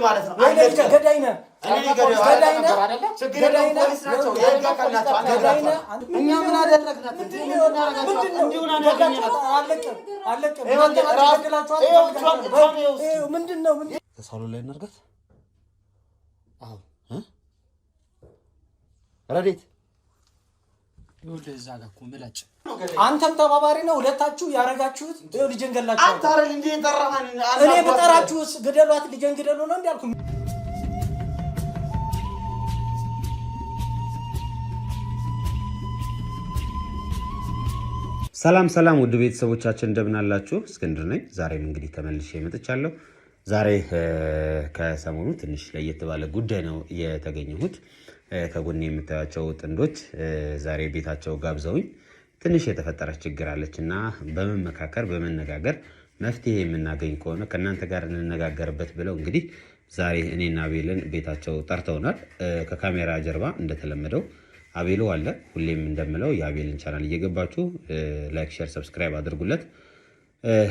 ማለት ነው አለቀ ገዳይነ እኔ ገዳይነ ችግር ነው ፖሊስ ናቸው ያጋቀላቸው ገዳይነ እኛ ምን አደረግናት እንዴውና ያገኘናት አለቀ ምንድነው ተሳሉ ላይ እናርጋት አዎ ረዲት ወደዛ ጋር ኮምላጭ አንተም ተባባሪ ነው ሁለታችሁ ያረጋችሁት ይኸው ልጅን ገላችሁ አንተ አይደል እንዴ ተራማን እኔ በጠራችሁስ ገደሏት ልጅን ገደሉ ነው እንዴ አልኩ ሰላም ውድ ቤተሰቦቻችን እንደምን አላችሁ እስክንድር ነኝ ዛሬም እንግዲህ ተመልሼ መጥቻለሁ ዛሬ ከሰሞኑ ትንሽ ለየት ባለ ጉዳይ ነው የተገኘሁት ከጎኔ የምታያቸው ጥንዶች ዛሬ ቤታቸው ጋብዘውኝ ትንሽ የተፈጠረ ችግር አለችና በመመካከር በመነጋገር መፍትሄ የምናገኝ ከሆነ ከናንተ ጋር እንነጋገርበት ብለው እንግዲህ ዛሬ እኔና አቤልን ቤታቸው ጠርተውናል ከካሜራ ጀርባ እንደተለመደው አቤሉ አለ ሁሌም እንደምለው የአቤልን ቻናል እየገባችሁ ላይክ ሼር ሰብስክራይብ አድርጉለት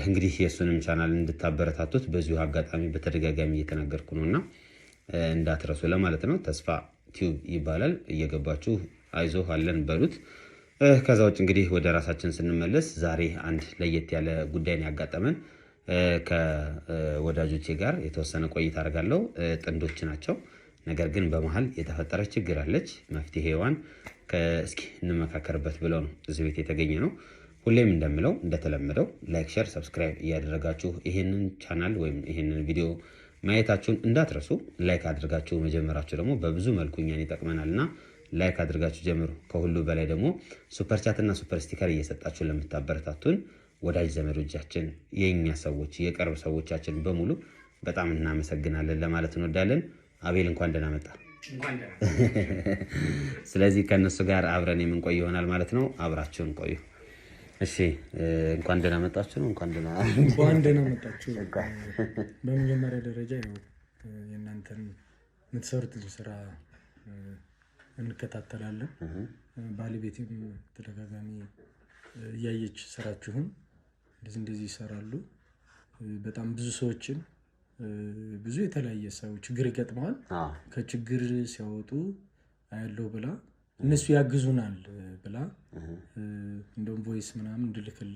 እንግዲህ የሱንም ቻናል እንድታበረታቱት በዚሁ አጋጣሚ በተደጋጋሚ እየተናገርኩ ነውና እንዳትረሱ ለማለት ነው ተስፋ ቲዩብ ይባላል እየገባችሁ አይዞህ አለን በሉት ከዛው እንግዲህ ወደ ራሳችን ስንመለስ ዛሬ አንድ ለየት ያለ ጉዳይ ነው ያጋጠመን ከወዳጆቼ ጋር የተወሰነ ቆይታ አደርጋለሁ ጥንዶች ናቸው ነገር ግን በመሃል የተፈጠረ ችግር አለች መፍትሄዋን እስኪ እንመካከርበት ብለው ነው እዚህ ቤት የተገኘ ነው ሁሌም እንደምለው እንደተለመደው ላይክ ሼር ሰብስክራይብ ያደረጋችሁ ይሄንን ቻናል ወይም ይሄንን ቪዲዮ ማየታችሁን እንዳትረሱ ላይክ አድርጋችሁ መጀመራችሁ ደግሞ በብዙ መልኩ እኛን ይጠቅመናልና ላይክ አድርጋችሁ ጀምሩ ከሁሉ በላይ ደግሞ ሱፐር ቻት እና ሱፐር ስቲከር እየሰጣችሁ ለምታበረታቱን ወዳጅ ዘመዶቻችን የኛ ሰዎች የቀርብ ሰዎቻችን በሙሉ በጣም እናመሰግናለን ለማለት እንወዳለን አቤል እንኳን ደህና መጣ እንኳን ደህና ስለዚህ ከነሱ ጋር አብረን የምንቆይ ይሆናል ማለት ነው አብራችሁን ቆዩ እሺ እንኳን ደህና መጣችሁ ነው እንኳን ደህና መጣችሁ በመጀመሪያ ደረጃ ነው የእናንተን የምትሰሩት ስራ እንከታተላለን ባለቤቴም ተደጋጋሚ ያየች ስራችሁን እንደዚህ ይሰራሉ በጣም ብዙ ሰዎችን ብዙ የተለያየ ሰው ችግር ይገጥማል ከችግር ሲያወጡ አያለው ብላ እነሱ ያግዙናል ብላ እንደም ቮይስ ምናምን እንድልክል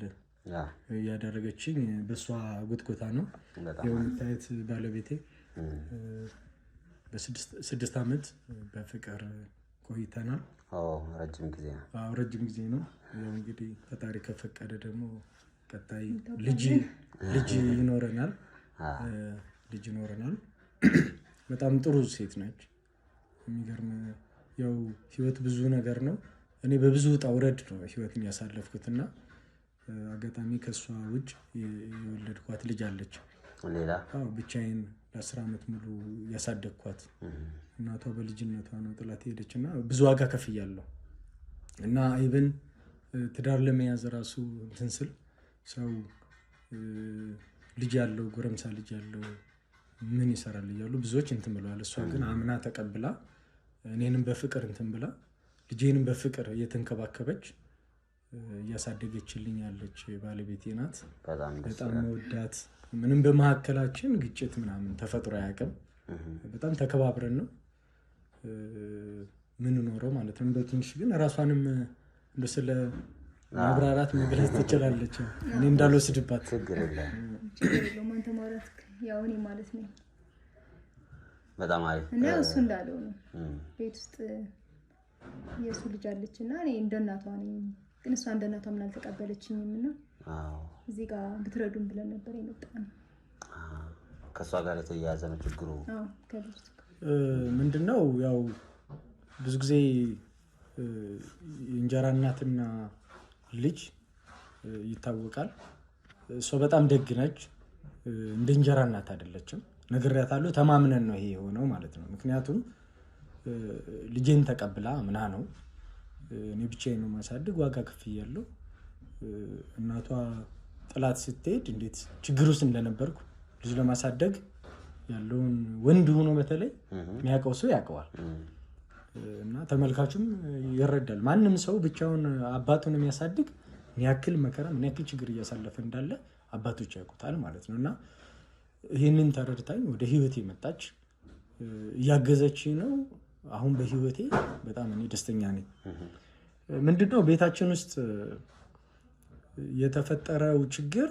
ያደረገችኝ በሷ ጉትጎታ ነው የምታየት ባለቤቴ በ6 አመት በፍቅር ቆይተናል ረጅም ጊዜ ነው ያው እንግዲህ ፈጣሪ ከፈቀደ ደግሞ ቀጣይ ልጅ ይኖረናል በጣም ጥሩ ሴት ነች የሚገርም ያው ህይወት ብዙ ነገር ነው እኔ በብዙ ውጣ ውረድ ነው ህይወትን ያሳለፍኩትና አጋጣሚ ከሷ ውጭ የወለድኳት ልጅ አለች ሌላ ብቻዬን ለ10 አመት ሙሉ ያሳደግኳት እናቷ በልጅነቷ ነው ጥላት ሄደችና ብዙ ዋጋ ከፍያለሁ እና ኢቭን ትዳር ለመያዝ ራሱ እንስል ሰው ልጅ ያለው ጎረምሳ ልጅ ያለው ምን ይሰራል ይያሉ ብዙዎች እንትን ብለዋል እሷ ግን አምና ተቀብላ እኔንም በፍቅር እንትን ብላ ልጄንም በፍቅር እየተንከባከበች ያሳደገችልኝ ያለች ባለቤቴ ናት በጣም ወዳት ምንም በመሐከላችን ግጭት ምናምን ተፈጥሮ ያቀም በጣም ተከባብረን ነው ምን ኖረው ማለት ነው እንደትንሽ ግን ራሷንም እንደስለ ማብራራት መግለጽ ትችላለች እኔ እንዳልወስድባት ችግር የለም አንተ ማለት ያው እኔ ማለት ነው በጣም አሪፍ እና እሱ እንዳለው ነው ቤት ውስጥ የሱ ልጅ አለችና እኔ እንደናቷ ነኝ ግን እሷ እንደናቷ ምን አልተቀበለችኝምና እዚህ ጋር ብትረዱን ብለን ነበር የመጣነው ከሷ ጋር የተያያዘ ነው ችግሩ ምንድነው ያው ብዙ ጊዜ እንጀራ እናትና ልጅ ይታወቃል እሷ በጣም ደግ ነች እንደ እንጀራ እናት አይደለችም ነግሬያታለሁ ተማምነን ነው ይሄ የሆነው ማለት ነው ምክንያቱም ልጄን ተቀብላ ምና ነው እኔ ብቻዬን ነው ማሳደግ ዋጋ ከፍያለሁ እናቷ ጥላት ስትሄድ እንዴት ችግር ውስጥ እንደነበርኩ ልጅ ለማሳደግ ያለውን ወንድ ሆኖ በተለይ የሚያውቀው ሰው ያውቀዋል እና ተመልካቹም ይረዳል ማንንም ሰው ብቻውን አባቱን የሚያሳድግ የሚያክል መከራ የሚያክል ችግር እያሳለፈ እንዳለ አባቶች ያውቁታል ማለት ነውና ይሄንን ተረድታኝ ወደ ህይወት የመጣች እያገዘችኝ ነው። አሁን በህይወቴ በጣም እኔ ደስተኛ ነኝ። ምንድነው ቤታችን ውስጥ የተፈጠረው ችግር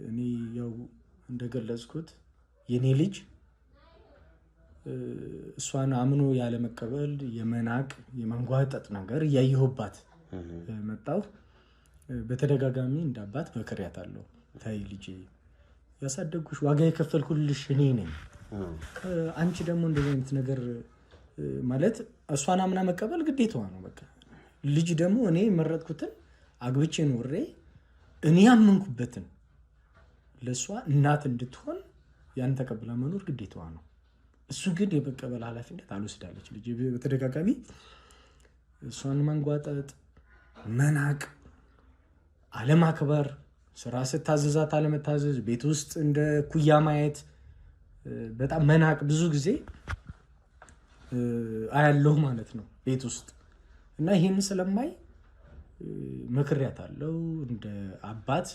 እኔ ያው እንደገለጽኩት የኔ ልጅ እሷን አምኖ ያለ መቀበል የመናቅ የመንጓጠጥ ነገር እያየሁባት መጣሁ። በተደጋጋሚ እንዳባት መክሬያታለሁ። ታይ ልጄ ያሳደግኩሽ ዋጋ የከፈልኩልሽ እኔ ነኝ። አንቺ ደግሞ እንደዚህ አይነት ነገር ማለት እሷን አምና መቀበል ግዴታዋ ነው። በቃ ልጅ ደግሞ እኔ የመረጥኩትን አግብቼ ኖሬ እኔ ያመንኩበትን ለእሷ እናት እንድትሆን ያን ተቀብላ መኖር ግዴታዋ ነው። እሱ ግን የመቀበል ኃላፊነት አልወስዳለች። ልጅ በተደጋጋሚ እሷን ማንጓጠጥ፣ መናቅ፣ አለማክበር፣ ስራ ስታዘዛት አለመታዘዝ፣ ቤት ውስጥ እንደ ኩያ ማየት፣ በጣም መናቅ ብዙ ጊዜ አያለሁ ማለት ነው ቤት ውስጥ እና ይህን ስለማይ መክሬያታለሁ። እንደ አባት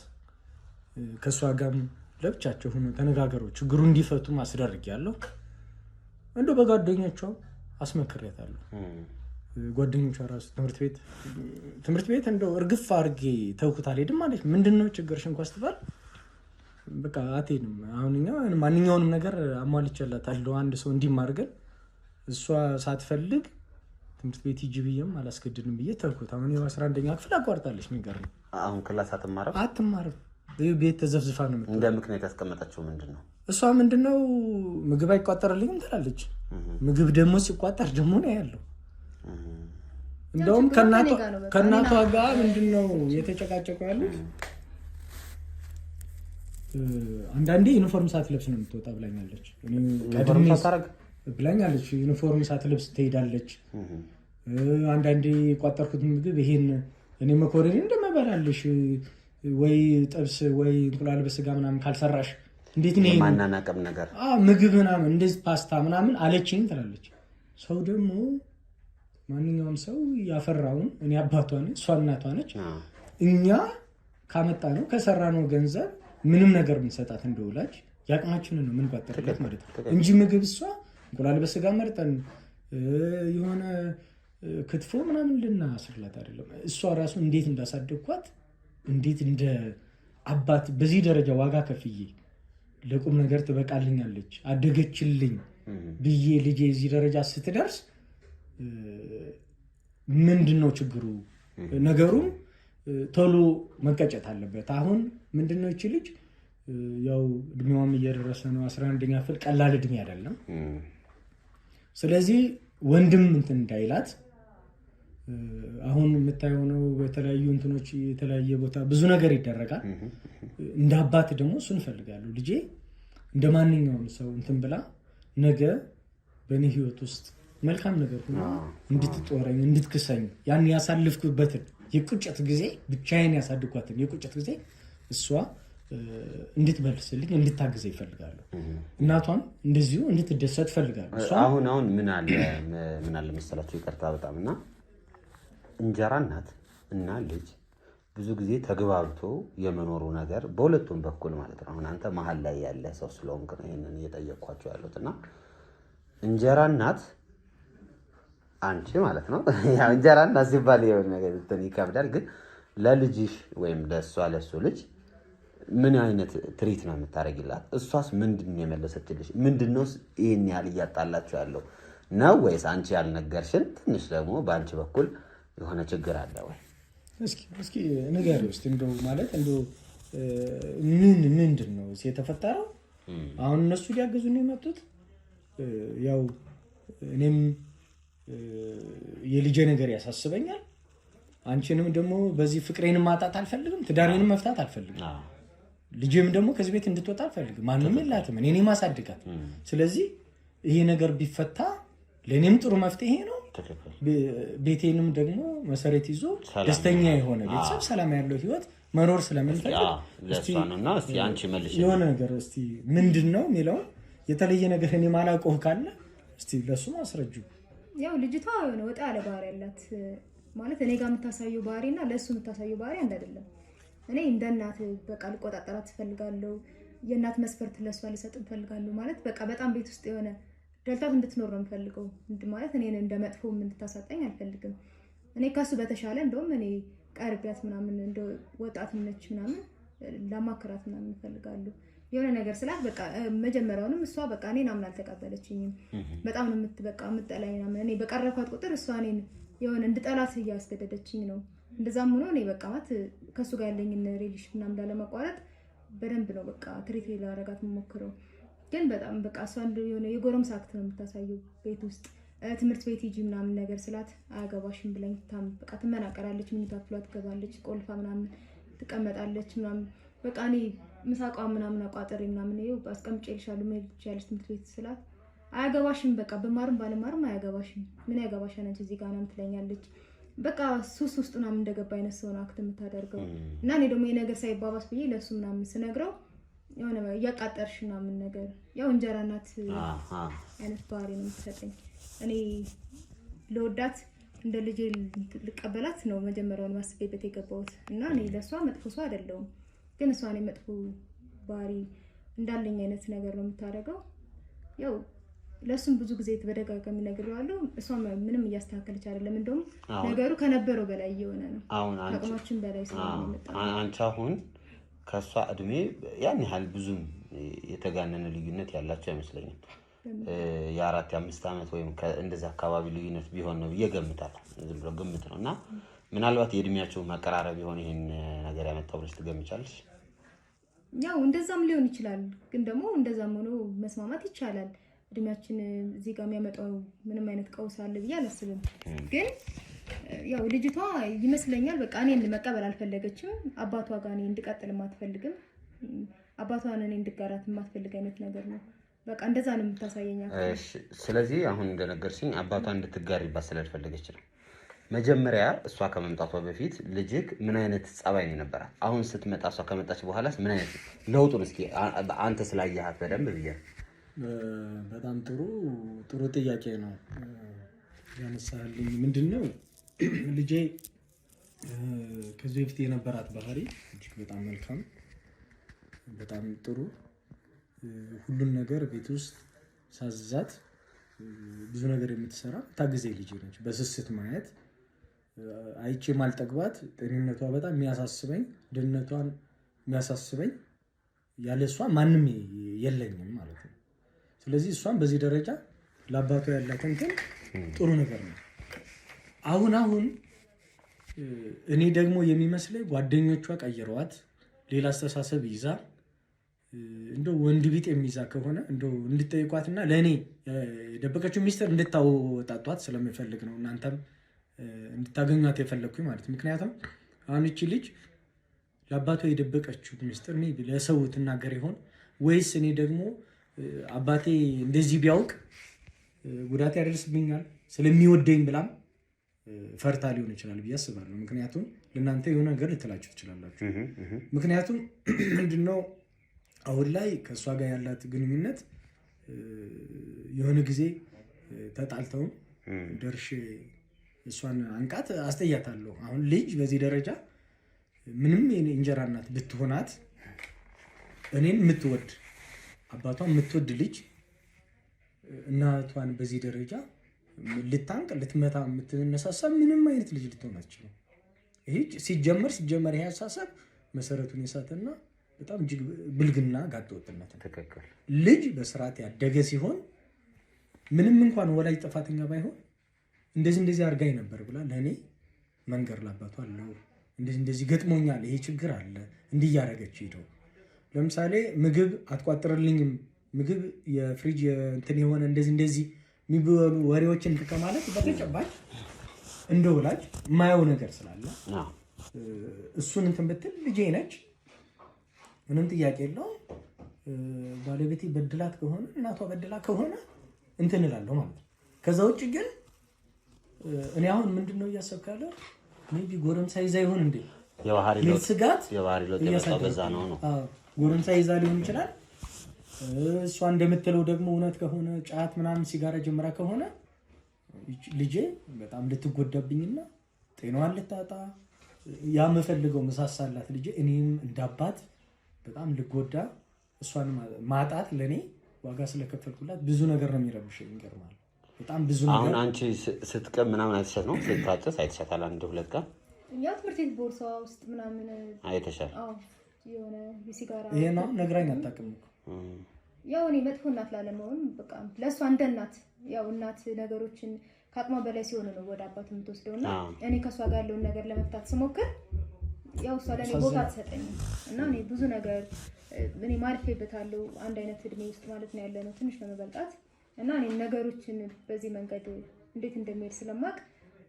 ከእሷ ጋርም ለብቻቸው ሆኖ ተነጋገረው ችግሩ እንዲፈቱ አስደርጊያለሁ። እንደው በጓደኞቿ አስመክሬያታለሁ። ጓደኞቿ ራሱ ትምህርት ቤት እንደው እርግፍ አድርጌ ተውኩት አልሄድም ማለት ምንድነው ችግርሽ እንኳን ስትባል በቃ አትሄድም። አሁን እኛ ማንኛውንም ነገር አሟልቼላታለሁ። አንድ ሰው እንዲማርገን እሷ ሳትፈልግ ትምህርት ቤት ሂጂ ብዬም አላስገድድም ብዬ ተውኩት። አሁን 11ኛ ክፍል አቋርጣለች። የሚገርም አሁን ክላስ አትማርም። ቤት ተዘፍዝፋ ነው የምትውለው። እንደ ምክንያት ያስቀመጠችው ምንድነው? እሷ ምንድነው ምግብ አይቋጠርልኝም ትላለች። ምግብ ደግሞ ሲቋጠር ደግሞ ነው ያለው። እንደውም ከእናቷ ጋር ምንድነው የተጨቃጨቁ ያሉት። አንዳንዴ ዩኒፎርም ሳትለብስ ነው የምትወጣ ብላኛለች። ዩኒፎርም ሳትለብስ ትሄዳለች። አንዳንዴ የቋጠርኩት ምግብ ይሄን እኔ መኮረኒ እንደመበላልሽ ወይ ጥብስ ወይ እንቁላል በስጋ ምናምን ካልሰራሽ እንዴት ነው ማናናቀም ነገር ምግብ ምናምን እንደዚህ ፓስታ ምናምን አለችኝ ትላለች። ሰው ደግሞ ማንኛውም ሰው ያፈራውን እኔ አባቷ ነኝ፣ እሷ እናቷ ነች። እኛ ካመጣ ነው ከሰራ ነው ገንዘብ ምንም ነገር ምንሰጣት እንደወላጅ ያቅማችንን ነው ምንቋጠርለት ማለት ነው እንጂ ምግብ እሷ እንቁላል በስጋ መርጠን የሆነ ክትፎ ምናምን ልናስርላት አይደለም። እሷ ራሱ እንዴት እንዳሳደግኳት እንዴት እንደ አባት በዚህ ደረጃ ዋጋ ከፍዬ ለቁም ነገር ትበቃልኛለች አደገችልኝ ብዬ ልጄ እዚህ ደረጃ ስትደርስ ምንድነው ችግሩ? ነገሩም ቶሎ መቀጨት አለበት። አሁን ምንድነው እቺ ልጅ ያው እድሜዋም እየደረሰ ነው። 11ኛ ክፍል ቀላል እድሜ አይደለም። ስለዚህ ወንድም እንትን እንዳይላት አሁን የምታየው ነው። በተለያዩ እንትኖች የተለያየ ቦታ ብዙ ነገር ይደረጋል። እንደ አባት ደግሞ እሱን እፈልጋለሁ። ልጄ እንደ ማንኛውም ሰው እንትን ብላ ነገ በእኔ ህይወት ውስጥ መልካም ነገር ሆኖ እንድትጦረኝ እንድትክሰኝ ያን ያሳልፍኩበትን የቁጭት ጊዜ ብቻዬን ያሳድኳትን የቁጭት ጊዜ እሷ እንድትመልስልኝ እንድታግዘ ይፈልጋሉ። እናቷም እንደዚሁ እንድትደሰት ይፈልጋሉ። አሁን ምን አለ መሰላችሁ? ይቅርታ በጣም እና እንጀራ እናት እና ልጅ ብዙ ጊዜ ተግባብቶ የመኖሩ ነገር በሁለቱም በኩል ማለት ነው። አሁን አንተ መሀል ላይ ያለ ሰው ስለሆንክ ነው ይሄንን እየጠየቅኳቸው ያሉት እና እንጀራ እናት አንቺ ማለት ነው ያው እንጀራ እናት ሲባል የሆነ ነገር ይከብዳል። ግን ለልጅሽ ወይም ለእሱ ልጅ ምን አይነት ትሪት ነው የምታደርጊላት? እሷስ ምንድነው የመለሰችልሽ? ምንድነው ይሄን ያህል እያጣላችሁ ያለው ነው? ወይስ አንቺ ያልነገርሽን ትንሽ ደግሞ በአንቺ በኩል የሆነ ችግር አለ ወይ? እስኪ ንገሪው እስኪ እንደው ማለት እንደው ምንድነው የተፈጠረው? አሁን እነሱ ሊያገዙ ነው የመጡት። ያው እኔም የልጄ ነገር ያሳስበኛል። አንቺንም ደግሞ በዚህ ፍቅሬንም ማጣት አልፈልግም፣ ትዳሬንም መፍታት አልፈልግም። ልጄም ደግሞ ከዚህ ቤት እንድትወጣ አልፈልግም። ማንም የላትም፣ እኔ ማሳድጋት። ስለዚህ ይሄ ነገር ቢፈታ ለእኔም ጥሩ መፍትሄ ነው። ቤቴንም ደግሞ መሰረት ይዞ ደስተኛ የሆነ ቤተሰብ ሰላም ያለው ህይወት መኖር ስለምንፈልግ የሆነ ነገር እስቲ ምንድን ነው የሚለውን የተለየ ነገር እኔ ማላውቀው ካለ እስቲ ለሱ አስረጁ። ያው ልጅቷ የሆነ ወጣ ያለ ባህሪ ያላት ማለት እኔ ጋር የምታሳየው ባህሪና ለሱ የምታሳየው ባህሪ አንድ አይደለም። እኔ እንደ እናት በቃ ልቆጣጠራት እፈልጋለሁ። የእናት መስፈርት ለሷ ልሰጥ እንፈልጋለሁ ማለት በቃ በጣም ቤት ውስጥ የሆነ ደልታት እንድትኖር ነው የምፈልገው ማለት እኔን እንደ መጥፎ እንድታሳጣኝ አልፈልግም። እኔ ከሱ በተሻለ እንደውም እኔ ቀርቢያት ምናምን እንደ ወጣት ነች ምናምን ለማከራት ምናምን እንፈልጋለሁ የሆነ ነገር ስላት በቃ መጀመሪያውንም እሷ በቃ እኔን አምና አልተቀበለችኝም። በጣም ነው የምትበቃ የምትጠላኝ ምናምን እኔ በቀረብኳት ቁጥር እሷ እኔን የሆነ እንድጠላት እያስገደደችኝ ነው። እንደዛም ሆኖ እኔ በቃ ማለት ከሱ ጋር ያለኝን ሪሌሽን ምናምን ላለማቋረጥ በደንብ ነው በቃ ትሪት ላደርጋት የምሞክረው። ግን በጣም በቃ እሷ የሆነ የጎረምሳ አክት ነው የምታሳየው ቤት ውስጥ ትምህርት ቤት ሂጂ ምናምን ነገር ስላት አያገባሽም ብለኝ በቃ ትመናቀራለች። ምኝታ ክፍሏ ትገባለች ቆልፋ ምናምን ትቀመጣለች ምናምን በቃ እኔ ምሳቋ ምናምን አቋጥሬ ምናምን ይኸው አስቀምጬልሻለሁ መሄድ ትችያለሽ ትምህርት ቤት ስላት አያገባሽም በቃ በማርም ባለማርም አያገባሽም ምን ያገባሻል አንቺ እዚህ ጋር ምናምን ትለኛለች። በቃ ሱስ ውስጥ ምናምን እንደገባ አይነት ሰው ነው አክት የምታደርገው። እና እኔ ደግሞ የነገር ሳይባባስ ብዬ ለሱ ምናምን ስነግረው የሆነ እያቃጠርሽ ምናምን ነገር ያው እንጀራ እናት አይነት ባህሪ ነው የምትሰጠኝ። እኔ ለወዳት እንደ ልጄ ልቀበላት ነው መጀመሪያውን ማስቤበት የገባሁት እና እኔ ለሷ መጥፎ ሰው አይደለሁም። ግን እሷ እኔ መጥፎ ባህሪ እንዳለኝ አይነት ነገር ነው የምታደርገው። ያው ለሱም ብዙ ጊዜ በደጋጋሚ ነግሬዋለሁ። እሷ ምንም እያስተካከለች አይደለም። እንደውም ነገሩ ከነበረው በላይ እየሆነ ነው። አሁን አቅማችን በላይ ስለሆነ አንቺ አሁን ከሷ እድሜ ያን ያህል ብዙም የተጋነነ ልዩነት ያላቸው አይመስለኝም። የ4 የ5 ዓመት ወይም እንደዛ አካባቢ ልዩነት ቢሆን ነው እየገምታለሁ። ዝም ብሎ ግምት ነውና ምናልባት የእድሜያቸው መቀራረብ ይሆን ይሄን ነገር ያመጣው ብለሽ ትገምቻለሽ? ያው እንደዛም ሊሆን ይችላል። ግን ደግሞ እንደዛም ሆኖ መስማማት ይቻላል። እድሜያችን እዚህ ጋር የሚያመጣው ምንም አይነት ቀውስ አለ ብዬ አላስብም። ግን ያው ልጅቷ ይመስለኛል በቃ እኔን መቀበል አልፈለገችም። አባቷ ጋር እኔ እንድቀጥል አትፈልግም። አባቷን እኔ እንድጋራት የማትፈልግ አይነት ነገር ነው። በቃ እንደዛ ነው የምታሳየኝ። እሺ ስለዚህ አሁን እንደነገርሽኝ አባቷን እንድትጋሪባት ስላልፈለገች ነው። መጀመሪያ እሷ ከመምጣቷ በፊት ልጅክ ምን አይነት ጸባይ ነው የነበራት? አሁን ስትመጣ እሷ ከመጣች በኋላስ ምን አይነት ለውጡን እስኪ አንተ ስላየሃት በደንብ ብዬ። በጣም ጥሩ ጥያቄ ነው ያነሳልኝ። ምንድነው ልጄ ከዚህ በፊት የነበራት ባህሪ እጅግ በጣም መልካም፣ በጣም ጥሩ፣ ሁሉን ነገር ቤት ውስጥ ሳዛት ብዙ ነገር የምትሰራ ታግዜ ልጅ ነች። በስስት ማየት አይቼ ማልጠግባት፣ ጤንነቷ በጣም የሚያሳስበኝ፣ ደህንነቷን የሚያሳስበኝ፣ ያለሷ ማንም የለኝም ማለት ነው። ስለዚህ እሷም በዚህ ደረጃ ለአባቷ ያላት እንትን ጥሩ ነገር ነው። አሁን እኔ ደግሞ የሚመስለኝ ጓደኞቿ ቀይረዋት ሌላ አስተሳሰብ ይዛ እንደው ወንድ ቢጥ የሚይዛ ከሆነ እንደው እንድትጠይቋትና ለእኔ የደበቀችው ሚስጥር እንድታወጣጧት ስለሚፈልግ ነው እናንተም እንድታገኟት የፈለግኩኝ ማለት። ምክንያቱም አሁን እቺ ልጅ ለአባቷ የደበቀችው ሚስጥር ለሰው ትናገር ይሆን ወይስ እኔ ደግሞ አባቴ እንደዚህ ቢያውቅ ጉዳት ያደርስብኛል ስለሚወደኝ ብላም ፈርታ ሊሆን ይችላል ብዬ አስባለሁ። ምክንያቱም ለእናንተ የሆነ ነገር ልትላችሁ ትችላላችሁ። ምክንያቱም ምንድነው አሁን ላይ ከእሷ ጋር ያላት ግንኙነት የሆነ ጊዜ ተጣልተው ደርሼ እሷን አንቃት አስጠያታለሁ። አሁን ልጅ በዚህ ደረጃ ምንም እንጀራ እናት ብትሆናት እኔን የምትወድ አባቷን የምትወድ ልጅ እናቷን በዚህ ደረጃ ልታንቅ ልትመታ የምትነሳሳ ምንም አይነት ልጅ ልትሆን አትችልም። ይሄ ሲጀመር ይሄ አሳሰብ መሰረቱን የሳተና በጣም እጅግ ብልግና ጋጠወጥነት ነው። ትክክል። ልጅ በስርዓት ያደገ ሲሆን ምንም እንኳን ወላጅ ጥፋተኛ ባይሆን እንደዚህ አድርጋኝ ነበር ብላ ለእኔ መንገር ላባቷ አለው። እንደዚህ ገጥሞኛል፣ ይሄ ችግር አለ፣ እንዲህ እያደረገች ሄደው ለምሳሌ ምግብ አትቋጥርልኝም፣ ምግብ የፍሪጅ እንትን የሆነ እንደዚህ የሚበሉ ወሬዎችን ከማለት በተጨባጭ እንደ ወላጅ የማየው ነገር ስላለ እሱን እንትን ብትል ልጄ ነች፣ ምንም ጥያቄ የለውም። ባለቤቴ በድላት ከሆነ እናቷ በድላ ከሆነ እንትን እላለሁ ማለት ነው። ከዛ ውጭ ግን እኔ አሁን ምንድነው እያሰብክ ያለው ሜቢ ጎረምሳ ይዛ ይሆን እንዴ? የባህሪ ለውጥ የመጣው በዛ ነው። ጎረምሳ ይዛ ሊሆን ይችላል። እሷ እንደምትለው ደግሞ እውነት ከሆነ ጫት ምናምን ሲጋራ ጀምራ ከሆነ ልጄ በጣም ልትጎዳብኝና ጤናዋን ልታጣ ያ የምፈልገው መሳሳላት ልጄ እኔም እንዳባት በጣም ልጎዳ እሷን ማጣት ለኔ ዋጋ ስለከፈልኩላት ብዙ ነገር ነው የሚረብሽኝ። ይገርማል በጣም ብዙ ነገር። አሁን አንቺ ስትቀም ምናምን አይተሻት ነው? ስታጨስ አይተሻታል? አንድ ሁለት ቀን ያው ትምህርት ቤት ቦርሳዋ ውስጥ ምናምን አይተሻል? አዎ የሆነ ሲጋራ ይሄ ነው ነግራኝ አታውቅም እኮ። ያው እኔ መጥፎ እናት ላለመሆን በቃ ለእሷ እንደ እናት ያው እናት ነገሮችን ከአቅሟ በላይ ሲሆኑ ነው ወደ አባት የምትወስደውና እኔ ከእሷ ጋር ያለውን ነገር ለመፍታት ስሞክር ያው እሷ ለእኔ ቦታ አትሰጠኝም እና እኔ ብዙ ነገር እኔ ማልፌበታለሁ። አንድ አይነት እድሜ ውስጥ ማለት ነው ያለ ነው ትንሽ ነው መበልጣት እና እኔ ነገሮችን በዚህ መንገድ እንዴት እንደሚሄድ ስለማቅ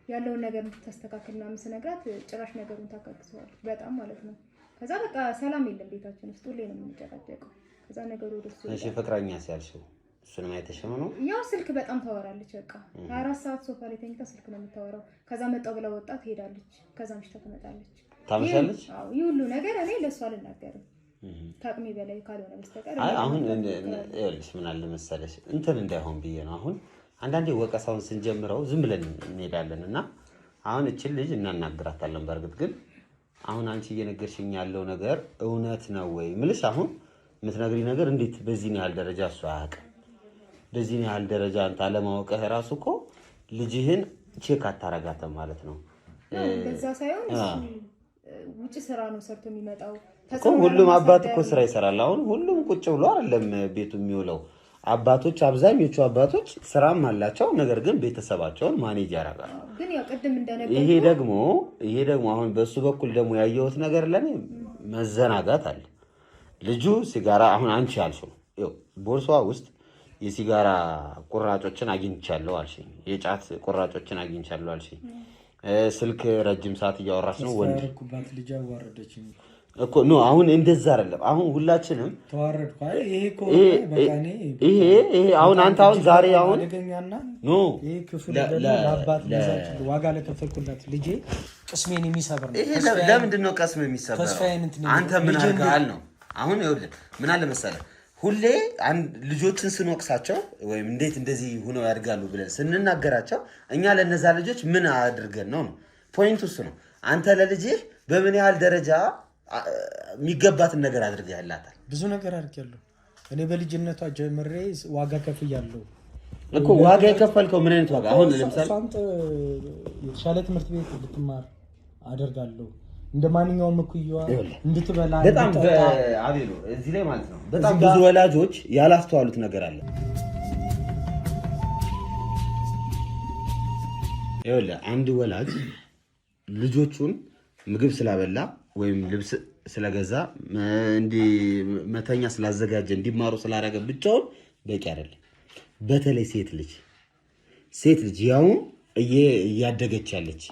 ያለውን ነገር እንድታስተካክልና ስነግራት ጭራሽ ነገሩን ታካክሰዋለች በጣም ማለት ነው። ከዛ በቃ ሰላም የለም ቤታችን ውስጥ ሁሌ ነው የምንጨቃጨቀው። ከዛ ነገሩ ወደሱ እሺ ፍቅረኛ ሲያልሽው እሱንም አይተሽም ነው? ያው ስልክ በጣም ታወራለች። በቃ 24 ሰዓት ሶፋ ላይ ተኝታ ስልክ ነው የምታወራው። ከዛ መጣው ብላ ወጣ ትሄዳለች። ከዛ ምሽታ ትመጣለች። ታመሻለች። አዎ ይህ ሁሉ ነገር እኔ ለእሷ አልናገርም ከአቅሜ በላይ ካልሆነ በስተቀር። አሁን ይኸውልሽ ምን አለ መሰለሽ እንትን እንዳይሆን ብዬ ነው። አሁን አንዳንዴ ወቀሳውን ስንጀምረው ዝም ብለን እንሄዳለን እና አሁን እችን ልጅ እናናግራታለን። በእርግጥ ግን አሁን አንቺ እየነገርሽኝ ያለው ነገር እውነት ነው ወይ ምልሽ አሁን የምትነግሪኝ ነገር እንዴት በዚህ ያህል ደረጃ እሱ አያውቅም? በዚህ ያህል ደረጃ አንተ አለማወቅህ ራሱ እኮ ልጅህን ቼክ አታረጋትም ማለት ነው። በዛ ሳይሆን ውጭ ስራ ነው ሰርቶ የሚመጣው እኮ። ሁሉም አባት እኮ ስራ ይሰራል። አሁን ሁሉም ቁጭ ብሎ አይደለም ቤቱ የሚውለው። አባቶች አብዛኞቹ አባቶች ስራም አላቸው፣ ነገር ግን ቤተሰባቸውን ማኔጅ ያደርጋሉ። ግን ያው ቅድም እንደነገርኩህ ይሄ ደግሞ አሁን በሱ በኩል ደግሞ ያየሁት ነገር ለኔ መዘናጋት አለ። ልጁ ሲጋራ አሁን አንቺ ያልሽው ቦርሳዋ ውስጥ የሲጋራ ቁራጮችን አግኝቻለሁ አልሽኝ፣ የጫት ቁራጮችን አግኝቻለሁ አልሽኝ። ስልክ ረጅም ሰዓት እያወራች ነው ወንድ ኩባት ልጅ አዋረደችኝ እኮ ነው። አሁን እንደዛ አይደለም። አሁን ሁላችንም ተዋረድኩ። ይሄ አሁን አንተ አሁን ዛሬ አሁን ኖ ይሄ ክፉ ለአባት ልጃችን ዋጋ ለከፈልኩላት ልጄ ቅስሜን የሚሰብር ነው። ይሄ ለምንድን ነው ቅስም የሚሰብረው? አንተ ምን አድርገሃል ነው? አሁን ይኸውልህ ምን አለ መሰለህ ሁሌ ልጆችን ስንወቅሳቸው ወይም እንዴት እንደዚህ ሆነው ያድጋሉ ብለን ስንናገራቸው እኛ ለነዛ ልጆች ምን አድርገን ነው? ፖይንቱ እሱ ነው። አንተ ለልጅህ በምን ያህል ደረጃ የሚገባትን ነገር አድርገህላታል? ብዙ ነገር አድርጌያለሁ እኔ በልጅነቷ ጀምሬ ዋጋ ከፍያለሁ እኮ። ዋጋ የከፈልከው ምን አይነት ዋጋ? አሁን ለምሳሌ የተሻለ ትምህርት ቤት እንድትማር አደርጋለሁ እንደ ማንኛውም እኩያዋ እንድትበላ። በጣም አቤሎ እዚህ ላይ ማለት ነው በጣም ብዙ ወላጆች ያላስተዋሉት ነገር አለ። ይኸውልህ አንድ ወላጅ ልጆቹን ምግብ ስላበላ ወይም ልብስ ስለገዛ መተኛ ስላዘጋጀ እንዲማሩ ስላደረገ ብቻውን በቂ አይደለም። በተለይ ሴት ልጅ ያው እያደገች ያለች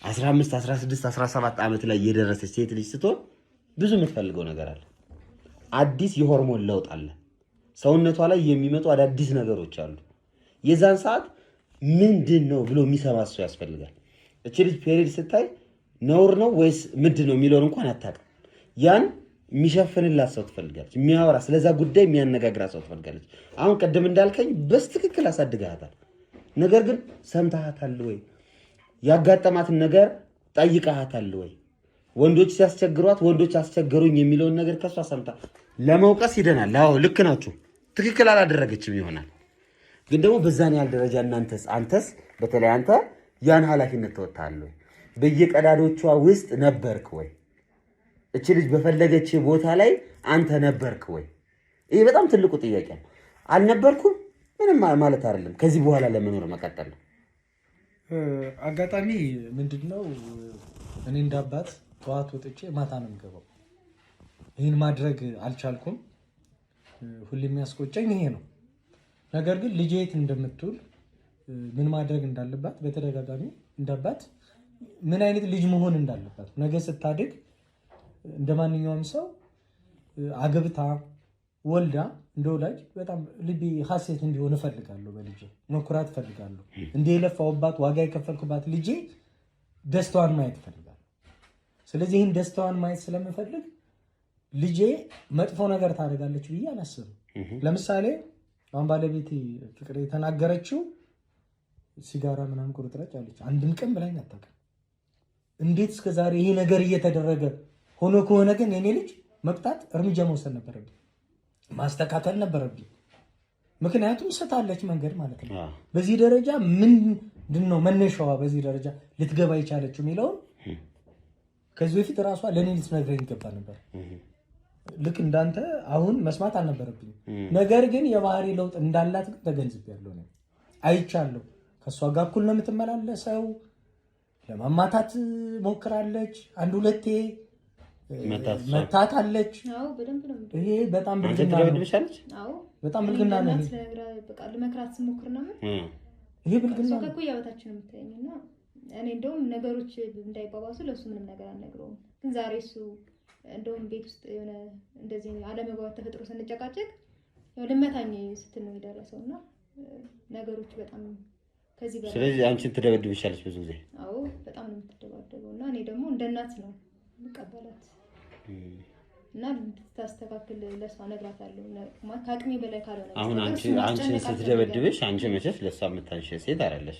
15 16 17 ዓመት ላይ የደረሰች ሴት ልጅ ስትሆን ብዙ የምትፈልገው ነገር አለ። አዲስ የሆርሞን ለውጥ አለ። ሰውነቷ ላይ የሚመጡ አዳዲስ ነገሮች አሉ። የዛን ሰዓት ምንድን ነው ብሎ የሚሰማ ሰው ያስፈልጋል። እቺ ልጅ ፔሪድ ስታይ ነውር ነው ወይስ ምንድን ነው የሚለውን እንኳን አታውቅም። ያን የሚሸፍንላት ሰው ትፈልጋለች። የሚያወራ ስለዛ ጉዳይ የሚያነጋግራት ሰው ትፈልጋለች። አሁን ቅድም እንዳልከኝ በስትክክል አሳድገሃታል። ነገር ግን ሰምተሃታል ወይ? ያጋጠማትን ነገር ጠይቀሃታል ወይ? ወንዶች ሲያስቸግሯት ወንዶች አስቸገሩኝ የሚለውን ነገር ከሷ ሰምታ ለመውቀስ ሂደናል። አዎ ልክ ናችሁ፣ ትክክል አላደረገችም ይሆናል። ግን ደግሞ በዛን ያህል ደረጃ አንተስ በተለይ አንተ ያን ኃላፊነት ተወጥተሃል ወይ? በየቀዳዶቿ ውስጥ ነበርክ ወይ? እቺ ልጅ በፈለገች ቦታ ላይ አንተ ነበርክ ወይ? ይሄ በጣም ትልቁ ጥያቄ ነው። አልነበርኩም ምንም ማለት አይደለም። ከዚህ በኋላ ለመኖር መቀጠል ነው። አጋጣሚ ምንድነው እኔ እንዳባት ጠዋት ወጥቼ ማታ ነው የምገባው። ይህን ማድረግ አልቻልኩም። ሁሌ የሚያስቆጨኝ ይሄ ነው። ነገር ግን ልጄ የት እንደምትውል ምን ማድረግ እንዳለባት በተደጋጋሚ እንዳባት ምን አይነት ልጅ መሆን እንዳለባት ነገ ስታድግ እንደ ማንኛውም ሰው አገብታ ወልዳ እንደ ወላጅ በጣም ልቤ ሀሴት እንዲሆን እፈልጋለሁ። በልጄ መኩራት እፈልጋለሁ። እንደ የለፋውባት ዋጋ የከፈልኩባት ልጄ ደስታዋን ማየት እፈልጋለሁ። ስለዚህ ይህን ደስታዋን ማየት ስለምፈልግ ልጄ መጥፎ ነገር ታደርጋለች ብዬ አላስብም። ለምሳሌ አሁን ባለቤቴ ፍቅር የተናገረችው ሲጋራ ምናምን ቁርጥራጭ አለች። አንድም ቀን ብላኝ አታውቅም። እንዴት እስከዛሬ ይሄ ነገር እየተደረገ ሆኖ ከሆነ ግን የኔ ልጅ መቅጣት እርምጃ መውሰድ ነበረብኝ። ማስተካከል ነበረብኝ። ምክንያቱም ስታለች መንገድ ማለት ነው። በዚህ ደረጃ ምንድን ነው መነሻዋ በዚህ ደረጃ ልትገባ የቻለችው የሚለውን ከዚህ በፊት እራሷ ለእኔ ልትነግረኝ ይገባ ነበር። ልክ እንዳንተ አሁን መስማት አልነበረብኝም። ነገር ግን የባህሪ ለውጥ እንዳላት ግን ተገንዝቤያለሁ ነው አይቻለሁ። ከእሷ ጋር እኩል ነው የምትመላለሰው። ለማማታት ሞክራለች፣ አንድ ሁለቴ መታታለች። ይሄ በጣም ብልግና ነው። በጣም ብልግና ነው። ልመክራት ስሞክር ነው ይሄ ብልግና ነው። ያበታችን ነው የምታየኝና እኔ እንደውም ነገሮች እንዳይባባሱ ለሱ ምንም ነገር አልነግረውም። ግን ዛሬ እሱ እንደውም ቤት ውስጥ የሆነ እንደዚህ አለመግባባት ተፈጥሮ ስንጨቃጨቅ ያው ልመታኝ ስትል ነው የደረሰውና ነገሮች በጣም ከዚህ በላይ ስለዚህ አንቺን ትደበድብሻለች ብዙ ጊዜ? አዎ በጣም ነው የምትደባደበውና እኔ ደግሞ እንደ እናት ነው የምቀበላት እና እንድታስተካክል ለሷ እነግራታለሁ። ከአቅሜ በላይ ካልሆነ አሁን አንቺን ስትደበድብሽ አንቺ መቼስ ለሷ የምታንሽ ሴት አይደለሽ።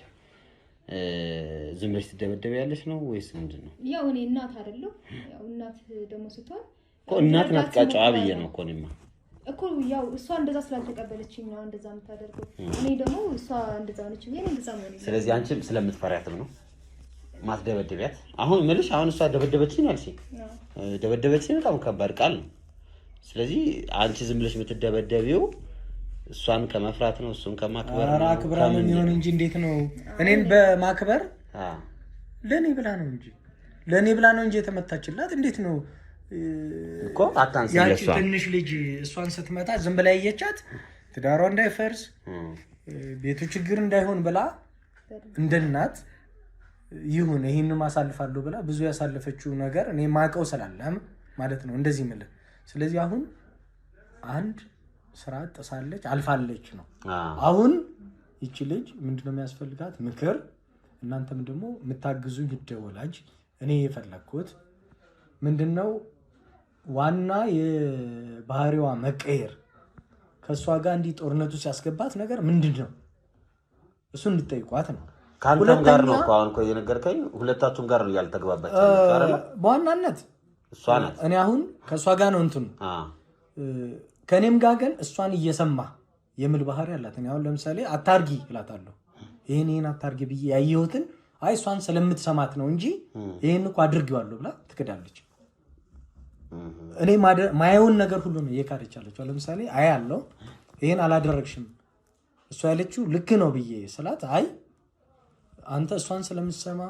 ዝም ብለሽ ትደበደቢያለሽ ነው ወይስ ምንድን ነው? ያው እኔ እናት አይደለሁ። ያው እናት ደግሞ ስትሆን እኮ እናት ናት ቃጫዋ ብዬ ነው እኮ እኔማ እኮ ያው እሷ እንደዛ ስላልተቀበለችኝ ነው እንደዛ የምታደርገው። እኔ ደግሞ እሷ እንደዛ ሆነች ብዬ ነው እንደዛ ማለት ነው። ስለዚህ አንቺም ስለምትፈሪያትም ነው ማትደበደቢያት? አሁን ምልሽ አሁን እሷ ደበደበችኝ አልሽኝ። ደበደበችኝ በጣም ከባድ ቃል ነው። ስለዚህ አንቺ ዝም ብለሽ የምትደበደቢው እሷን ከመፍራት ነው እሱን ከማክበር ነው? አክብራ ነው የሚሆን እንጂ እንዴት ነው እኔን በማክበር ለኔ ብላ ነው እንጂ የተመታችላት እንዴት ነው እኮ አታንስ ያቺ ትንሽ ልጅ እሷን ስትመታ ዝም ብላ ያየቻት ትዳሯ እንዳይፈርስ ቤቱ ችግር እንዳይሆን ብላ እንደ እናት ይሁን ይሄን ማሳልፋለሁ ብላ ብዙ ያሳለፈችው ነገር እኔ ማቀው ስላለም ማለት ነው እንደዚህ ማለት። ስለዚህ አሁን አንድ ስራ ጥሳለች አልፋለች ነው። አሁን ይቺ ልጅ ምንድነው የሚያስፈልጋት? ምክር። እናንተም ደግሞ የምታግዙኝ ይደወላጅ። እኔ የፈለኩት ምንድነው ዋና የባህሪዋ መቀየር ከሷ ጋር እንዲህ ጦርነቱ ሲያስገባት ነገር ምንድነው እሱ እንድጠይቋት ነው። ካንተም ጋር ነው እኮ አሁን እኮ እየነገርከኝ ሁለታችሁም ጋር ነው ያልተግባባችሁ አይደል? በዋናነት እሷ ናት። እኔ አሁን ከሷ ጋር ነው እንትኑ ከኔም ጋር ግን እሷን እየሰማ የምል ባህሪ አላት። እኔ አሁን ለምሳሌ አታርጊ እላታለሁ። ይሄን አታርጊ ብዬ ያየሁትን አይ እሷን ስለምትሰማት ነው እንጂ ይሄን እኮ አድርጌዋለሁ ብላ ትክዳለች። እኔ ማየውን ነገር ሁሉ ነው እየካደች አለችው። ለምሳሌ አይ አለው ይሄን አላደረግሽም እሷ ያለችው ልክ ነው ብዬ ስላት አይ አንተ እሷን ስለምትሰማ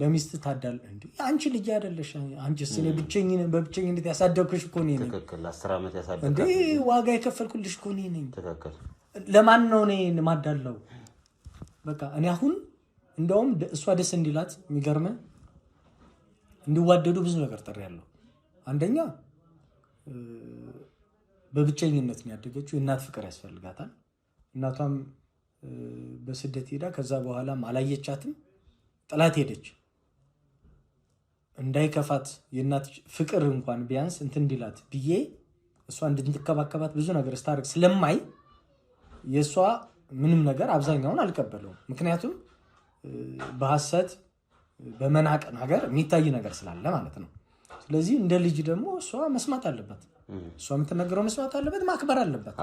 ለሚስት ታዳል እንዴ? አንቺ ልጅ አይደለሽ? አንቺስ እኔ በብቸኝነት ያሳደግኩሽ እኮ ነኝ። ትክክል። 10 ዓመት ያሳደግኩሽ እንዴ? ዋጋ የከፈልኩልሽ እኮ ነኝ። ትክክል። ለማን ነው እኔ ማዳለው? በቃ እኔ አሁን እንደውም እሷ ደስ እንዲላት የሚገርመ እንዲዋደዱ ብዙ ነገር ጥሬያለሁ። አንደኛ በብቸኝነት ነው ያደገችው። እናት ፍቅር ያስፈልጋታል። እናቷም በስደት ሄዳ ከዛ በኋላም አላየቻትም፣ ጥላት ሄደች። እንዳይከፋት የእናት ፍቅር እንኳን ቢያንስ እንትን እንዲላት ብዬ እሷ እንድትከባከባት ብዙ ነገር ስታደርግ ስለማይ የእሷ ምንም ነገር አብዛኛውን አልቀበለውም። ምክንያቱም በሐሰት በመናቅ ነገር የሚታይ ነገር ስላለ ማለት ነው። ስለዚህ እንደ ልጅ ደግሞ እሷ መስማት አለበት። እሷ የምትነገረው መስማት አለበት፣ ማክበር አለበት።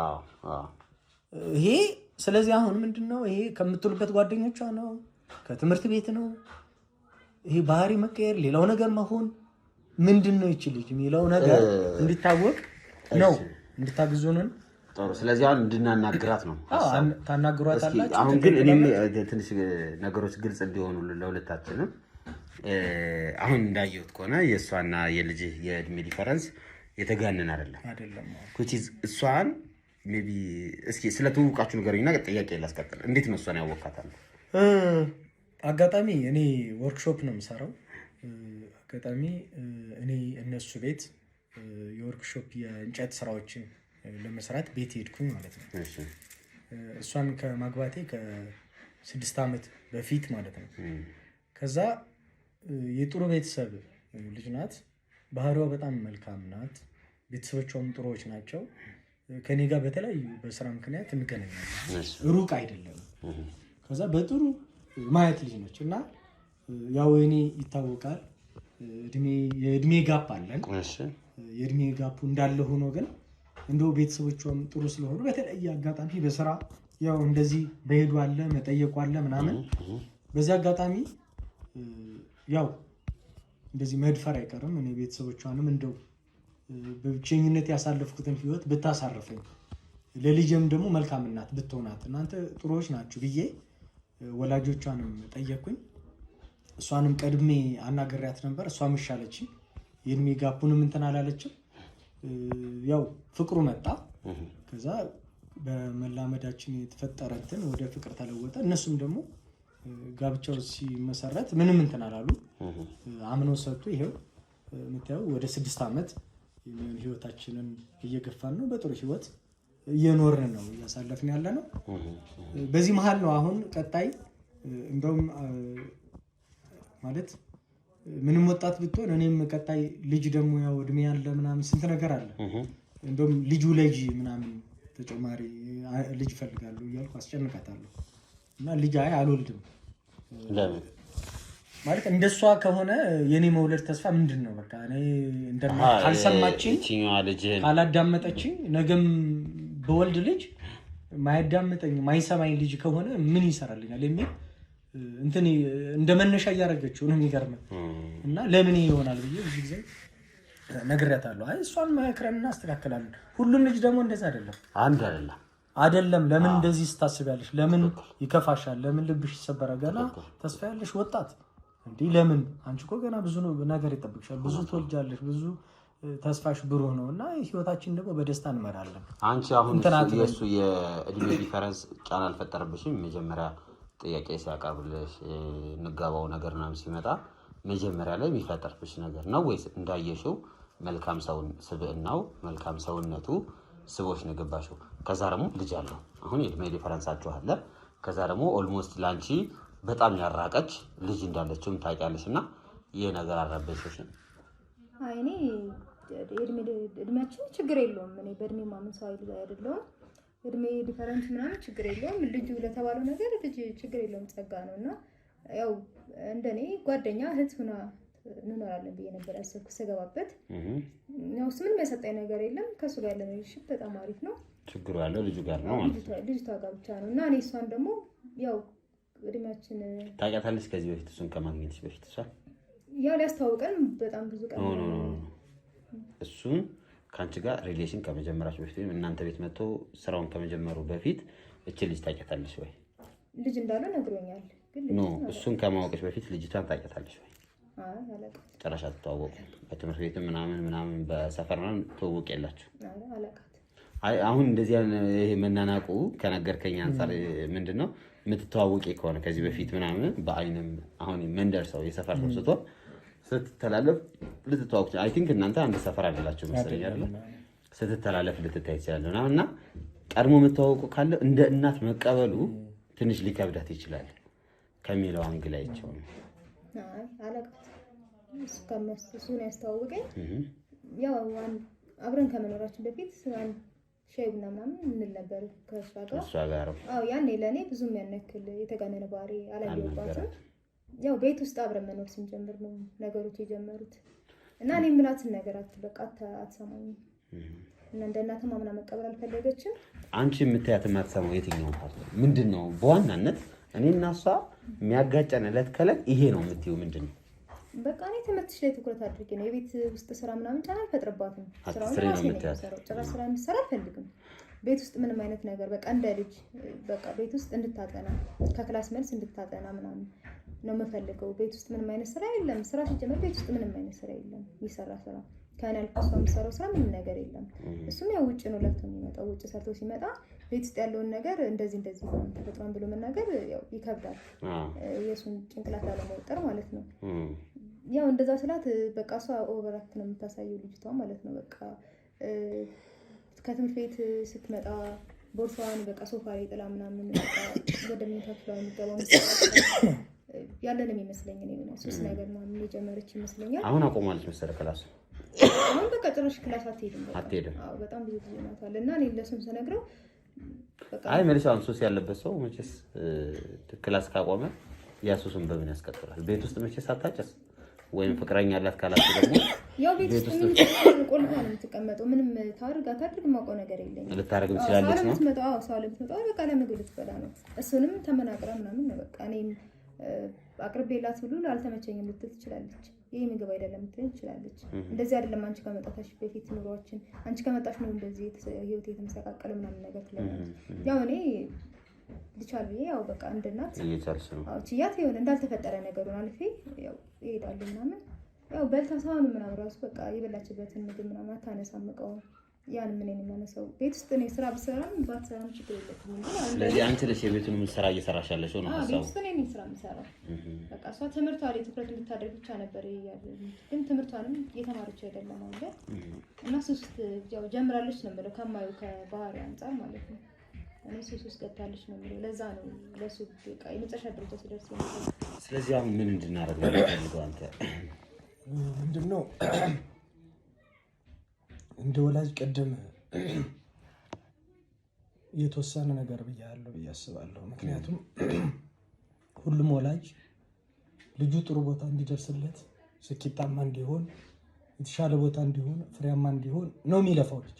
ይሄ ስለዚህ አሁን ምንድነው ይሄ ከምትሉበት ጓደኞቿ ነው፣ ከትምህርት ቤት ነው። ይሄ ባህሪ መቀየር፣ ሌላው ነገር መሆን ምንድነው ይቺ ልጅ የሚለው ነገር እንዲታወቅ ነው። እንድታግዙንን ጥሩ። ስለዚህ አሁን እንድናናግራት ነው። ታናግሯታላችሁ። አሁን ግን እኔም ትንሽ ነገሮች ግልጽ እንዲሆኑ ለሁለታችንም አሁን እንዳየሁት ከሆነ የእሷና የልጅ የእድሜ ዲፈረንስ የተጋነን አይደለም። እሷን ሜይ ቢ እስኪ ስለ ትውውቃችሁ ንገሩኝና ጥያቄ ላስቀጥል። እንዴት ነው እሷን ያወቃታል? አጋጣሚ እኔ ወርክሾፕ ነው የምሰራው። አጋጣሚ እኔ እነሱ ቤት የወርክሾፕ የእንጨት ስራዎችን ለመስራት ቤት ሄድኩኝ ማለት ነው። እሷን ከማግባቴ ከ6 ዓመት በፊት ማለት ነው። ከዛ የጥሩ ቤተሰብ ልጅ ናት። ባህሪዋ በጣም መልካም ናት። ቤተሰቦቿም ጥሩዎች ናቸው። ከኔ ጋር በተለያዩ በስራ ምክንያት እንገናኛለን። ሩቅ አይደለም። ከዛ በጥሩ ማየት ልጅ ነች እና ያው እኔ ይታወቃል የእድሜ ጋፕ አለን። የእድሜ ጋፑ እንዳለ ሆኖ ግን እንደው ቤተሰቦቿም ጥሩ ስለሆኑ በተለያየ አጋጣሚ በስራ ያው እንደዚህ በሄዱ አለ መጠየቁ አለ ምናምን በዚህ አጋጣሚ ያው እንደዚህ መድፈር አይቀርም። እኔ ቤተሰቦቿንም እንደው በብቸኝነት ያሳለፍኩትን ህይወት ብታሳርፈኝ ለልጅም ደግሞ መልካም እናት ብትሆናት እናንተ ጥሩዎች ናችሁ ብዬ ወላጆቿንም ጠየቅኩኝ። እሷንም ቀድሜ አናገሪያት ነበር። እሷም ይሻለችኝ የእድሜ ጋፑንም እንትን አላለችም። ያው ፍቅሩ መጣ። ከዛ በመላመዳችን የተፈጠረ እንትን ወደ ፍቅር ተለወጠ። እነሱም ደግሞ ጋብቻው ሲመሰረት ምንም እንትን አላሉ፣ አምነው ሰጡ። ይሄው የምታየው ወደ 6 ዓመት ህይወታችንን እየገፋን ነው። በጥሩ ህይወት እየኖርን ነው እያሳለፍን ያለ ነው። በዚህ መሀል ነው አሁን ቀጣይ እንደውም ማለት ምንም ወጣት ብትሆን እኔም ቀጣይ ልጅ ደግሞ ያው እድሜ ያለ ምናምን ስንት ነገር አለ። እንደውም ልጁ ልጅ ምናምን ተጨማሪ ልጅ ፈልጋለሁ እያልኩ አስጨንቃታለሁ እና ልጅ አልወልድም ማለት እንደሷ ከሆነ የኔ መውለድ ተስፋ ምንድን ነው? በቃ እኔ ካልሰማችኝ ካላዳመጠችኝ ነገም በወልድ ልጅ ማያዳምጠኝ ማይሰማኝ ልጅ ከሆነ ምን ይሰራልኛል የሚል እንትን እንደ መነሻ እያደረገችው ነው የሚገርም እና ለምን ይሆናል ብዬ ብዙ ጊዜ ነግሬያታለሁ። አይ እሷን መክረን እናስተካክላለን። ሁሉም ልጅ ደግሞ እንደዛ አይደለም፣ አንድ አይደለም። ለምን እንደዚህ ስታስቢያለሽ? ለምን ይከፋሻል? ለምን ልብሽ ይሰበራል? ገና ተስፋ ያለሽ ወጣት እንዲህ ለምን አንቺ እኮ ገና ብዙ ነገር ይጠብቅሻል፣ ብዙ ትወልጃለሽ፣ ብዙ ተስፋሽ ብሩህ ነው እና ህይወታችን ደግሞ በደስታ እንመራለን። አንቺ አሁን የእሱ የእድሜ ዲፈረንስ ጫና አልፈጠረብሽም? መጀመሪያ ጥያቄ ሲያቀርብልሽ እንጋባው ነገር ምናምን ሲመጣ መጀመሪያ ላይ የሚፈጠርብሽ ነገር ነው ወይስ እንዳየሽው መልካም ሰውን ስብዕናው መልካም ሰውነቱ ስቦች ነው የገባሽው? ከዛ ደግሞ ልጅ አለው አሁን የእድሜ ዲፈረንሳችሁ አለ። ከዛ ደግሞ ኦልሞስት ላንቺ በጣም ያራቀች ልጅ እንዳለችውም ታውቂያለሽ እና ይሄ ነገር አራበሽሽ? አይ እኔ እድሜያችን ችግር የለውም። እኔ በእድሜ ማምን ሰው አይደለሁም። እድሜ ዲፈረንስ ምናምን ችግር የለውም። ልጁ ለተባለው ነገር ልጅ ችግር የለውም፣ ጸጋ ነው እና ያው እንደኔ ጓደኛ እህት ሆና እንኖራለን ብዬ ነበር ያሰብኩት ስገባበት። ያው ምንም የሰጠኝ ነገር የለም። ከሱ ጋር ያለ ሪሌሽን በጣም አሪፍ ነው። ችግሩ ያለው ልጁ ጋር ነው ማለት ነው። ልጅቷ ጋር ብቻ ነው እና እኔ እሷን ደግሞ ያው እድሜያችን ታውቂያታለሽ ከዚህ በፊት እሱን ከማግኘትሽ በፊት እሷ ያው ሊያስተዋውቀን በጣም ብዙ ቀን እሱን ከአንቺ ጋር ሪሌሽን ከመጀመራችሁ በፊት ወይም እናንተ ቤት መጥቶ ስራውን ከመጀመሩ በፊት እቺ ልጅ ታውቂያታለሽ ወይ? ልጅ እንዳለ ነግሮኛል። ግን እሱን ከማወቅሽ በፊት ልጅቷን ታውቂያታለሽ ወይ? አይ አላውቃትም። ጭራሽ አትተዋወቁም? በትምህርት ቤት ምናምን በሰፈር ምናምን ትውውቅ የላችሁ? አይ አላውቃትም። አይ አሁን እንደዚህ ይሄ መናናቁ ከነገርከኝ አንፃር ምንድን ነው የምትተዋወቂ ከሆነ ከዚህ በፊት ምናምን በአይንም አሁን መንደር ሰው የሰፈር ሰው ስትሆን ስትተላለፍ ልትተዋወቅ አይ ቲንክ እናንተ አንድ ሰፈር አይደላችሁ መሰለኝ አይደል? ስትተላለፍ ልትታይ ይችላል እና ቀድሞ የምትተዋወቁ ካለ እንደ እናት መቀበሉ ትንሽ ሊከብዳት ይችላል ከሚለው አንግል አይቼው ነው። አይ አላውቃትም። እሱ ነው ያስተዋወቀኝ። ያው አብረን ከመኖራችን በፊት ሻይ ቡና ምናምን እንል ነበር ከእሷ ጋር። አዎ ያኔ ለእኔ ብዙም ያነክል የተጋነነ ባህሪ አላየሁባትም። ያው ቤት ውስጥ አብረን መኖር ስንጀምር ነው ነገሮች የጀመሩት እና እኔ የምላትን ነገር በቃ አትሰማኝም እና እንደ እናት ማምና መቀበል አልፈለገችም። አንቺ የምታያት የማትሰማው የትኛውን ፓርት ነው? ምንድን ነው በዋናነት እኔ እና እሷ የሚያጋጨን ዕለት ከዕለት ይሄ ነው የምትይው ምንድን ነው? በቃ እኔ ትምህርትሽ ላይ ትኩረት አድርጌ ነው። የቤት ውስጥ ስራ ምናምን ጫና አልፈጥርባትም። ስራውን ራሴ ነው የምሰራው። ጭራሽ ስራ እንድትሰራ አልፈልግም። ቤት ውስጥ ምንም አይነት ነገር በቃ እንደ ልጅ በቃ ቤት ውስጥ እንድታጠና ከክላስ መልስ እንድታጠና ምናምን ነው የምፈልገው። ቤት ውስጥ ምንም አይነት ስራ የለም። ስራ ሲጀመር ቤት ውስጥ ምንም አይነት ስራ የለም የሚሰራ ስራ። ከእኔ አልፎ እሷ የምትሰራው ስራ ምንም ነገር የለም። እሱም ያው ውጭ ነው ለፍቶ የሚመጣው። ውጭ ሰርቶ ሲመጣ ቤት ውስጥ ያለውን ነገር እንደዚህ ተፈጥሯን ብሎ መናገር ያው ይከብዳል። የእሱን ጭንቅላት ላለመወጠር ማለት ነው። ያው እንደዛ ስላት በቃ እሷ ኦቨራክት ነው የምታሳየው ልጅቷ ማለት ነው። በቃ ከትምህርት ቤት ስትመጣ ቦርሳዋን በቃ ሶፋ ላይ ጥላ ምናምን በቃ ወደ መኝታ ክፍሏ የሚገባው ያለንም ይመስለኝ ነው። ሶስት ነገር ምናምን የጀመረች ይመስለኛል። አሁን አቆማለች መሰለህ ክላስ። አሁን በቃ ጭራሽ ክላስ አትሄድም። አዎ በጣም ብዙ ጊዜ ናታል እና እኔ ለሱም ስነግረው በቃ አይ መልስ አሁን ሱስ ያለበት ሰው መቼስ ክላስ ካቆመ ያ ሱስን በምን ያስቀጥላል? ቤት ውስጥ መቼስ አታጨስ ወይም ፍቅረኛ አላት ካላችሁ ደግሞ ያው ቤት ውስጥ ቆልፋ ነው የምትቀመጠው። ምንም ታርጋ ታድርግ ማውቀው ነገር የለኝም። ልታረግም ትችላለች ነው ሳለ የምትመጣው በቃ ለምግብ ልትበላ ነው። እሱንም ተመናቅራ ምናምን ነው በቃ እኔም አቅርቤላት ብሎ አልተመቸኝም ልትል ትችላለች። ይሄ ምግብ አይደለም ልትል ትችላለች። እንደዚህ አይደለም አንቺ ከመጣታሽ በፊት ኑሯችን አንቺ ከመጣሽ ነው እንደዚህ ህይወት የተመሰቃቀለ ምናምን ነገር ትላለች። ያው እኔ ልቻል ብዬ ያው በቃ እንደናት እየቻልሽ ነው። አዎ ችያት ይሁን እንዳልተፈጠረ ነገሩን አልፌ ያው ይሄዳል ምናምን ያው በልታ ሳህኑ ምናምን ራሱ በቃ የበላችበትን ምግብ ምናምን አታነሳምቀው። ያን ምን ነው የማነሳው ቤት ውስጥ ነው ስራ ብሰራም ባትሰራም ችግር የለብኝም። ስለዚህ አንቺ ነሽ የቤቱን ስራ እየሰራሽ ያለሽው ነው ሐሳቡ? ቤት ውስጥ ነው ስራ የምሰራው። በቃ እሷ ትምህርቷ ላይ ትኩረት እንድታደርግ ብቻ ነበር ያለው። ግን ትምህርቷንም እየተማረች አይደለም አሁን እና ሶስት ያው ጀምራለች ነው የምለው ከማየው ከባህሪ አንፃር ማለት ነው። እኔ ሶስት ገብታለች ነው የምለው። ለዛ ነው ለሱ በቃ የመጨረሻ ደረጃ ሲደርስ ነው። ስለዚህ አሁን ምን እንድናደርግ ነው የምትፈልገው አንተ? ምንድነው እንደ ወላጅ ቀደም የተወሰነ ነገር ብያለሁ ብዬ አስባለሁ። ምክንያቱም ሁሉም ወላጅ ልጁ ጥሩ ቦታ እንዲደርስለት፣ ስኬታማ እንዲሆን፣ የተሻለ ቦታ እንዲሆን፣ ፍሬያማ እንዲሆን ነው የሚለፋው ልጅ።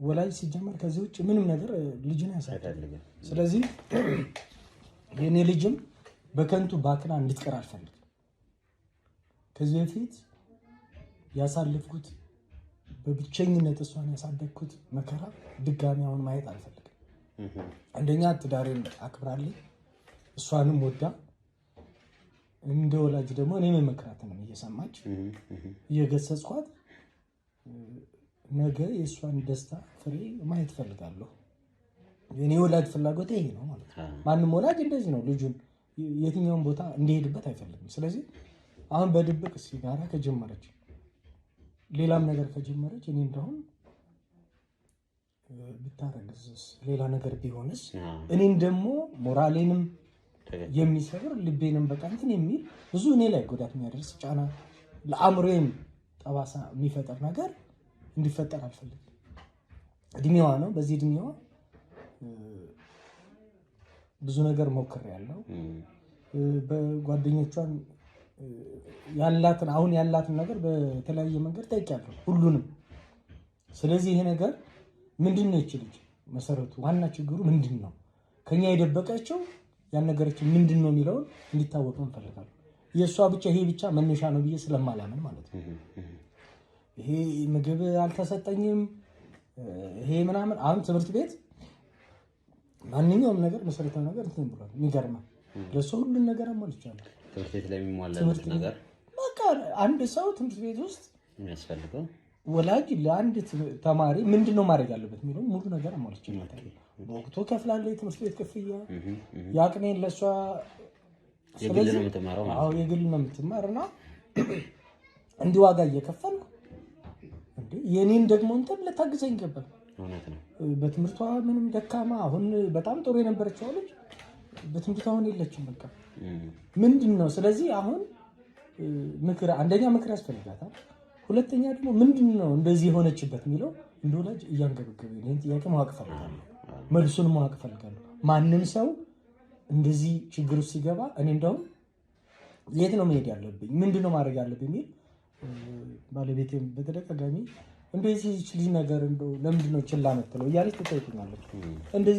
ወላጅ ሲጀመር ከዚህ ውጭ ምንም ነገር ልጅን ያሳድጋል። ስለዚህ የኔ ልጅም በከንቱ ባክና እንድትቀር አልፈልግም። ከዚህ በፊት ያሳለፍኩት በብቸኝነት እሷን ያሳደግኩት መከራ ድጋሚ አሁን ማየት አልፈልግም። አንደኛ ትዳሬን አክብራለች፣ እሷንም ወዳ እንደ ወላጅ ደግሞ እኔ መመክራትንም እየሰማች እየገሰጽኳት ነገ የእሷን ደስታ ፍሬ ማየት ፈልጋለሁ። የኔ ወላጅ ፍላጎት ይሄ ነው ማለት ነው። ማንም ወላጅ እንደዚህ ነው፣ ልጁን የትኛውን ቦታ እንዲሄድበት አይፈልግም። ስለዚህ አሁን በድብቅ ሲጋራ ከጀመረች ሌላም ነገር ከጀመረች እኔ እንደውም ብታረግዝስ ሌላ ነገር ቢሆንስ እኔን ደግሞ ሞራሌንም የሚሰብር ልቤንም በቃ እንትን የሚል ብዙ እኔ ላይ ጉዳት የሚያደርስ ጫና ለአእምሮዬም ጠባሳ የሚፈጠር ነገር እንዲፈጠር አልፈልግም። እድሜዋ ነው። በዚህ እድሜዋ ብዙ ነገር ሞክሬያለሁ። በጓደኞቿን አሁን ያላትን ነገር በተለያየ መንገድ ጠይቄያለሁ ሁሉንም። ስለዚህ ይሄ ነገር ምንድን ነው ይችላል መሰረቱ ዋና ችግሩ ምንድን ነው ከኛ የደበቀችው ያነገረችው ምንድን ነው የሚለውን እንዲታወቅ እንፈልጋለን። የእሷ ብቻ ይሄ ብቻ መነሻ ነው ብዬ ስለማላምን ማለት ነው። ይሄ ምግብ አልተሰጠኝም ይሄ ምናምን አሁን ትምህርት ቤት ማንኛውም ነገር መሰረታዊ ነገር እንትን ብሏል። የሚገርመው ለሰው ሁሉን ነገር አሟልቻለሁ። ትምህርት ቤት ላይ የሚሟላ ነገር በቃ አንድ ሰው ትምህርት ቤት ውስጥ የሚያስፈልገው ወላጅ ለአንድ ተማሪ ምንድነው ማድረግ ያለበት የሚለው ሙሉ ነገር አሟልቻለሁ። በወቅቱ ከፍላለሁ የትምህርት ቤት ክፍያ ያቅኔን ለሷ የግል ነው የምትማረው ማለት ነው። አዎ የግል ነው የምትማርና እንዲህ ዋጋ እየከፈልኩ እንዴ የኔን ደግሞ እንትን ልታግዘኝ ይገባል። እውነት ነው። በትምህርቷ ምንም ደካማ አሁን በጣም ጥሩ የነበረችው ልጅ በትምህርቷ አሁን የለችም። በቃ ምንድነው ስለዚህ አሁን ምክር አንደኛ ምክር ያስፈልጋታል። ሁለተኛ ደግሞ ምንድነው እንደዚህ የሆነችበት የሚለው እንደ ወላጅ እያንገበገበ ይሄን ጥያቄ ማወቅ ፈልጋለሁ። መልሱን ማወቅ ፈልጋለሁ። ማንም ሰው እንደዚህ ችግር ውስጥ ሲገባ እኔ እንደውም የት ነው መሄድ ያለብኝ ምንድነው ማድረግ ያለብኝ የሚል ባለቤቴም በተደጋጋሚ እንደዚህ ልጅ ነገር እንደው ለምንድነው ችላ መጥተው እያለች ትጠይቀኛለች።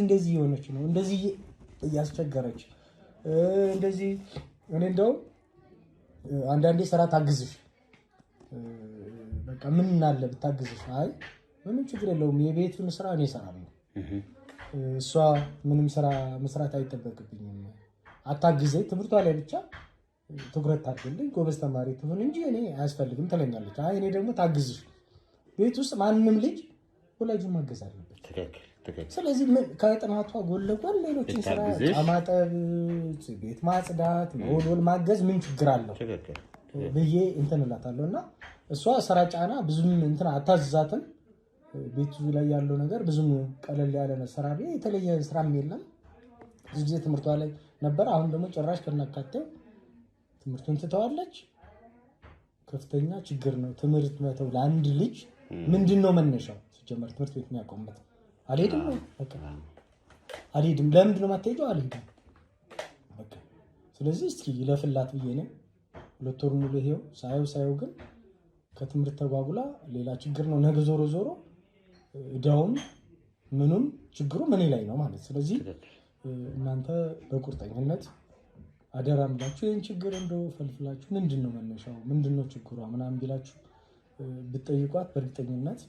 እንደዚህ የሆነች ነው እንደዚህ እያስቸገረች እንደዚህ እኔ እንደውም አንዳንዴ ስራ ታግዝሽ በቃ ምን አለ ብታግዝሽ አይ ምንም ችግር የለውም የቤቱን ስራ እኔ እሰራለሁ እሷ ምንም ስራ መስራት አይጠበቅብኝም አታግዘኝ ትምህርቷ ላይ ብቻ ትኩረት ታድርግልኝ ጎበዝ ተማሪ ትሁን እንጂ እኔ አያስፈልግም ትለኛለች። አይ እኔ ደግሞ ታግዝሽ ቤት ውስጥ ማንንም ልጅ ወላጁን ማገዝ አለበት። ስለዚህ ከጥናቷ ጎን ለጎን ሌሎችን ስራ ማጠብ ቤት ማጽዳት መወልወል ማገዝ ምን ችግር አለው ብዬ እንትን እላታለሁ። እና እሷ ስራ ጫና ብዙም እንትን አታዝዛትም። ቤቱ ላይ ያለው ነገር ብዙም ቀለል ያለ ስራ ላይ የተለየ ስራም የለም። ብዙ ጊዜ ትምህርቷ ላይ ነበር። አሁን ደግሞ ጭራሽ ከናካቴው ትምህርቱን ትተዋለች። ከፍተኛ ችግር ነው ትምህርት መተው ለአንድ ልጅ ምንድነው መነሻው? ሲጀመር ትምህርት ቤት የሚያቆምበት አልሄድም ነው በቃ አልሄድም። ለምንድነው የማትሄጂው? አልሄድም በቃ። ስለዚህ እስኪ ይለፍላት ብዬ ነው 2 ወር ሙሉ ይሄው ሳየው ግን ከትምህርት ተጓጉላ ሌላ ችግር ነው። ነገ ዞሮ ዞሮ እዳውም ምኑም ችግሩ ምን ላይ ነው ማለት። ስለዚህ እናንተ በቁርጠኝነት አደራ ብላችሁ ይህን ችግር እንደው ፈልፍላችሁ ምንድነው መነሻው ምንድነው ችግሯ ምናምን ቢላችሁ ብትጠይቋት በእርግጠኝነት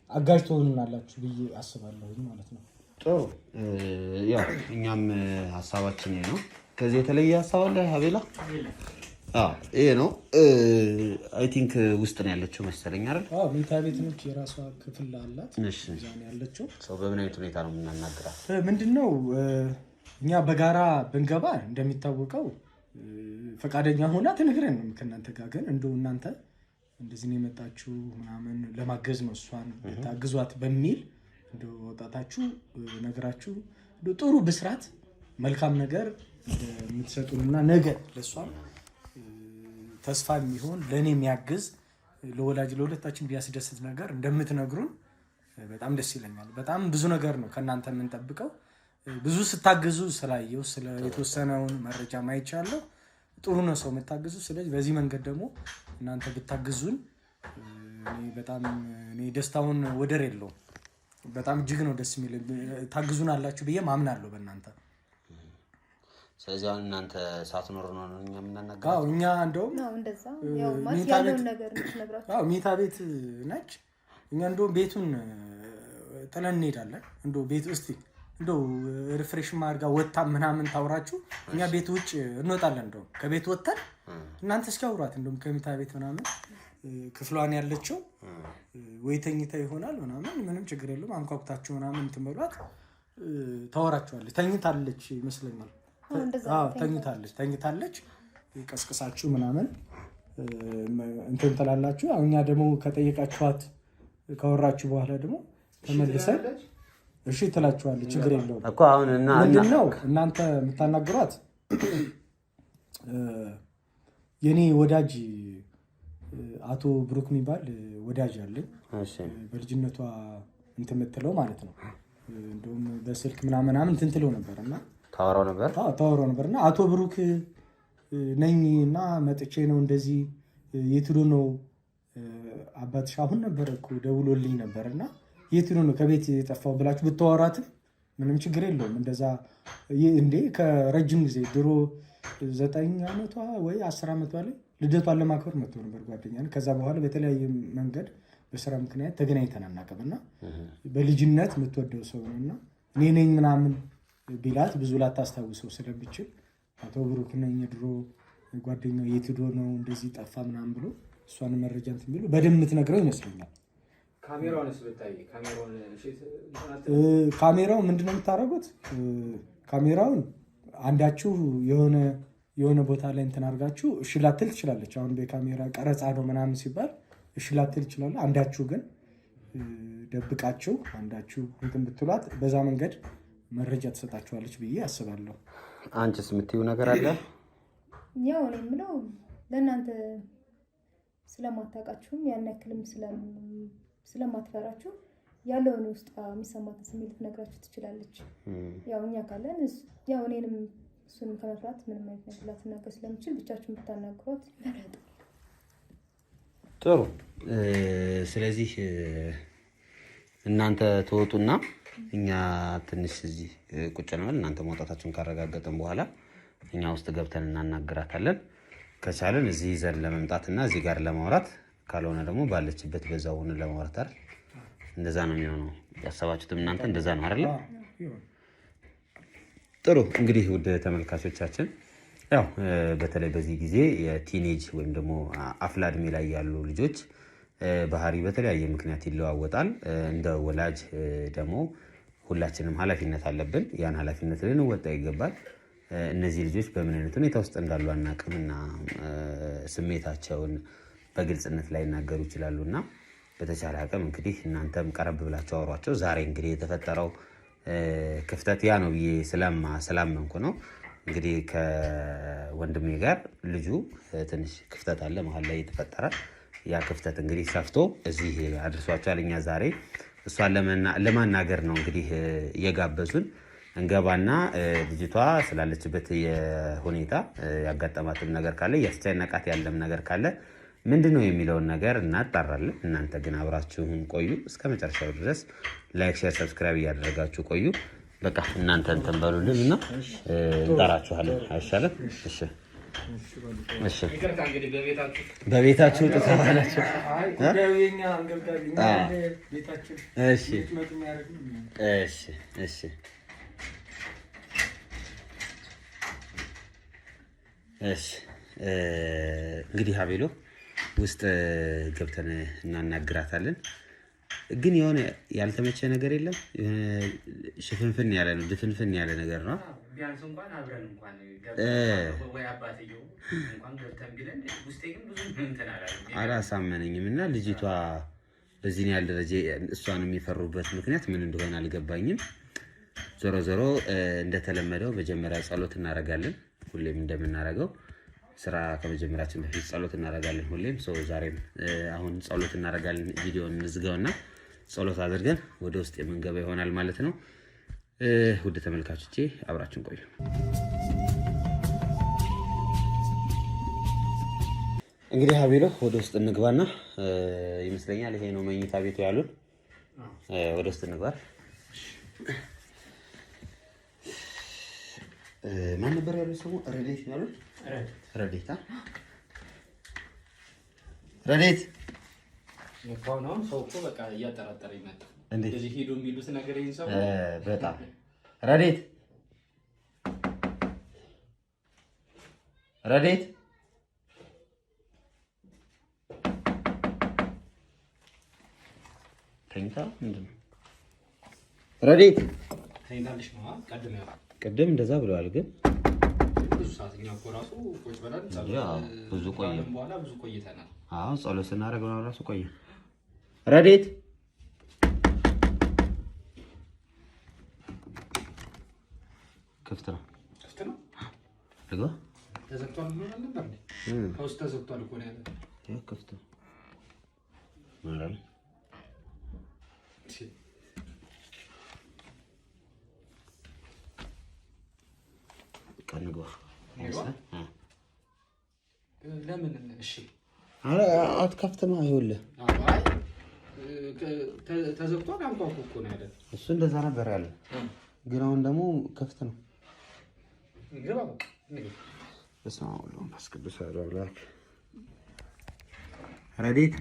አጋዥ ትሆኑናላችሁ ብዬ አስባለሁ ማለት ነው። ጥሩ ያው እኛም ሀሳባችን ነው። ከዚህ የተለየ ሀሳብ አለ አቤላ? ይሄ ነው አይ ቲንክ ውስጥ ነው ያለችው መሰለኝ አይደል? መኝታ ቤት ነች፣ የራሷ ክፍል አላት። እዛ ነው ያለችው። ሰው በምን አይነት ሁኔታ ነው የምናናግራት? ምንድነው እኛ በጋራ ብንገባ እንደሚታወቀው ፈቃደኛ ሆና ትነግረን ነው ከእናንተ ጋር። ግን እንደው እናንተ እንደዚህ ነው የመጣችሁ ምናምን ለማገዝ ነው እሷን ታግዟት በሚል እንደው ወጣታችሁ ነገራችሁ ጥሩ ብስራት መልካም ነገር የምትሰጡንና ነገ ለእሷም ተስፋ የሚሆን ለእኔ የሚያግዝ ለወላጅ ለሁለታችን ቢያስደስት ነገር እንደምትነግሩን በጣም ደስ ይለኛል። በጣም ብዙ ነገር ነው ከእናንተ የምንጠብቀው። ብዙ ስታግዙ ስላየው የተወሰነውን መረጃ ማይቻለሁ። ጥሩ ነው ሰው የምታግዙ። ስለዚህ በዚህ መንገድ ደግሞ እናንተ ብታግዙን በጣም ደስታውን ወደር የለውም። በጣም እጅግ ነው ደስ የሚል። ታግዙን አላችሁ ብዬ ማምናለሁ በእናንተ። ስለዚህ አሁን እናንተ ሳትኖር ነው እኛ የምናናገረው። እኛ እንደውም መኝታ ቤት ነች። እኛ እንደውም ቤቱን ጥለን እንሄዳለን። እንደው ቤት ውስጥ እንደው ሪፍሬሽ ማድረጋ ወጣ ምናምን ታውራችሁ እኛ ቤት ውጭ እንወጣለን። እንደው ከቤት ወጣን እናንተ እስኪ አውሯት። እንደውም ከመኝታ ቤት ምናምን ክፍሏን ያለችው ወይ ተኝታ ይሆናል ምናምን ምንም ችግር የለውም። አንኳኩታችሁ ምናምን ትመሏት ታወራችኋለች። ተኝታለች ይመስለኛል። ተኝታለች። ቀስቅሳችሁ ምናምን እንትን ትላላችሁ። እኛ ደግሞ ከጠየቃችኋት ካወራችሁ በኋላ ደግሞ ተመልሰን እሺ ትላችኋለች። ችግር የለውም እኮ አሁን ምንድነው እናንተ የምታናግሯት የኔ ወዳጅ አቶ ብሩክ የሚባል ወዳጅ አለኝ። በልጅነቷ እንትን የምትለው ማለት ነው። እንደውም በስልክ ምናምን እንትን ትለው ነበርና ታወራው ነበርና አቶ ብሩክ ነኝ እና መጥቼ ነው እንደዚህ የት ሄዶ ነው አባትሽ አሁን ነበር እኮ ደውሎልኝ ነበርና የት ሄዶ ነው ከቤት የጠፋው ብላችሁ ብታወራትም ምንም ችግር የለውም። እንደዛ እንዴ ከረጅም ጊዜ ድሮ 9 ዓመቷ ወይ 10 ዓመቷ ላይ ልደቷን ለማክበር መጥቶ ነበር ጓደኛ። ከዛ በኋላ በተለያየ መንገድ በስራ ምክንያት ተገናኝተን አናውቅምና በልጅነት የምትወደው ሰው ነውና እኔ ነኝ ምናምን ቢላት ብዙ ላታስታውሰው ስለምችል አቶ ብሩክ ነኝ የድሮ ጓደኛው የት ሄዶ ነው እንደዚህ ጠፋ ምናምን ብሎ እሷን መረጃ እንትን ቢሉ በደንብ የምትነግረው ይመስለኛል። ካሜራው ምንድነው የምታደርጉት? ካሜራውን አንዳችሁ የሆነ ቦታ ላይ እንትን አድርጋችሁ እሺ ላትል ትችላለች። አሁን በካሜራ ቀረጻ ነው ምናምን ሲባል እሺ ላትል ይችላል። አንዳችሁ ግን ደብቃችሁ አንዳችሁ እንትን ብትሏት በዛ መንገድ መረጃ ትሰጣችኋለች ብዬ አስባለሁ። አንቺስ የምትይው ነገር አለ? ያው እኔ የምለው ለእናንተ ስለማታውቃችሁም ያን ያክልም ስለማትፈራችሁ ያለውን ውስጥ የሚሰማትን ስሜት ልትነግራችሁ ትችላለች። ያው እኛ ካለን ያው እኔንም እሱንም ከመፍራት ምንም አይነት ነገር ላትናገር ስለምችል ብቻችሁን ብታናግሯት ይመረጣል። ጥሩ። ስለዚህ እናንተ ትወጡና እኛ ትንሽ እዚህ ቁጭ ነው። እናንተ መውጣታችሁን ካረጋገጥን በኋላ እኛ ውስጥ ገብተን እናናግራታለን። ከቻለን እዚህ ይዘን ለመምጣትና እዚህ ጋር ለማውራት፣ ካልሆነ ደግሞ ባለችበት በዛውን ለማውራት አይደል? እንደዛ ነው የሚሆነው። ያሰባችሁትም እናንተ እንደዛ ነው አይደል? ጥሩ። እንግዲህ ውድ ተመልካቾቻችን ያው በተለይ በዚህ ጊዜ የቲኔጅ ወይም ደግሞ አፍላ እድሜ ላይ ያሉ ልጆች ባህሪ በተለያየ ምክንያት ይለዋወጣል። እንደ ወላጅ ደግሞ ሁላችንም ኃላፊነት አለብን። ያን ኃላፊነት ልንወጣ ይገባል። እነዚህ ልጆች በምን አይነት ሁኔታ ውስጥ እንዳሉ አናውቅምና ስሜታቸውን በግልጽነት ላይ ይናገሩ ይችላሉና በተቻለ አቅም እንግዲህ እናንተም ቀረብ ብላችሁ አውሯቸው። ዛሬ እንግዲህ የተፈጠረው ክፍተት ያ ነው ብዬ ስላመንኩ ነው። እንግዲህ ከወንድሜ ጋር ልጁ ትንሽ ክፍተት አለ መሀል ላይ የተፈጠረ። ያ ክፍተት እንግዲህ ሰፍቶ እዚህ አድርሷቸዋል። እኛ ዛሬ እሷን ለማናገር ነው እንግዲህ እየጋበዙን። እንገባና ልጅቷ ስላለችበት የሁኔታ ያጋጠማትም ነገር ካለ ያስጨነቃት ያለም ነገር ካለ ምንድነው የሚለውን ነገር እናጣራለን። እናንተ ግን አብራችሁን ቆዩ እስከ መጨረሻው ድረስ ላይክ፣ ሼር፣ ሰብስክራይብ እያደረጋችሁ ቆዩ። በቃ እናንተ እንትን በሉልንና እንጠራችኋለን። አይሻልም? እሺ እሺ። በቤታችሁ ተሰማናችሁ? እሺ እሺ እሺ እሺ። እንግዲህ አቤሎ ውስጥ ገብተን እናናግራታለን። ግን የሆነ ያልተመቸ ነገር የለም? ሽፍንፍን ያለ ነው፣ ድፍንፍን ያለ ነገር ነው። ቢያንስ እንኳን አብረን እንኳን ወይ አባትየው እንኳን ገብተን ቢለን ውስጤ ግን ብዙ እንትን አላሳመነኝም። እና ልጅቷ በዚህ ያህል ደረጃ እሷን የሚፈሩበት ምክንያት ምን እንደሆነ አልገባኝም። ዞሮ ዞሮ እንደተለመደው መጀመሪያ ጸሎት እናደርጋለን። ሁሌም እንደምናደርገው ስራ ከመጀመራችን በፊት ጸሎት እናደርጋለን ሁሌም። ዛሬም አሁን ጸሎት እናደርጋለን። ቪዲዮውን እንዝጋውና ጸሎት አድርገን ወደ ውስጥ የምንገባ ይሆናል ማለት ነው። ውድ ተመልካቾቼ አብራችን ቆዩ። እንግዲህ አቤሎ ወደ ውስጥ እንግባና ይመስለኛል ይሄ ነው መኝታ ቤቱ ያሉን። ወደ ውስጥ እንግባ። ማን ነበር ያለው ስሙ? ረዴት ነው ያሉት። ረዴት ረዴት ነው ሰው እኮ በቃ እያጠራጠረ ይመጣ። እንደዚህ ሄዶ የሚሉት ነገር ይሄን ሰው በጣም ረዴት ረዴት ተኝታ ምንድን ነው? ረዴት ተኝታለሽ ነው? ቅድም እንደዛ ብለዋል። ግን ብዙ ሰዓትኛ እኮ ራሱ ቁጭ ብለን ብዙ ቆየ። በኋላ ብዙ ቆይተናል። አዎ ጸሎት ስናደርግ ነው ራሱ ቆየ። ረዴት ክፍት ነው። ክፍት ነው። ልግባ? ተዘግቷል ብሎ ነበር እንዴ? ከውስጥ ተዘግቷል እኮ ነው ያለው። ክፍት ነው ማለት ነው። ቀንጎ ለምን? እሺ አትከፍትማ። ይኸውልህ ተዘግቷል። አንኳኩ እኮ ነው ያለው። እሱ እንደዛ ነበር ያለው። ግን አሁን ደግሞ ክፍት ነው። ግባ በቃ። በስመ አብ ወወልድ ወመንፈስ ቅዱስ አሐዱ አምላክ። ረዴት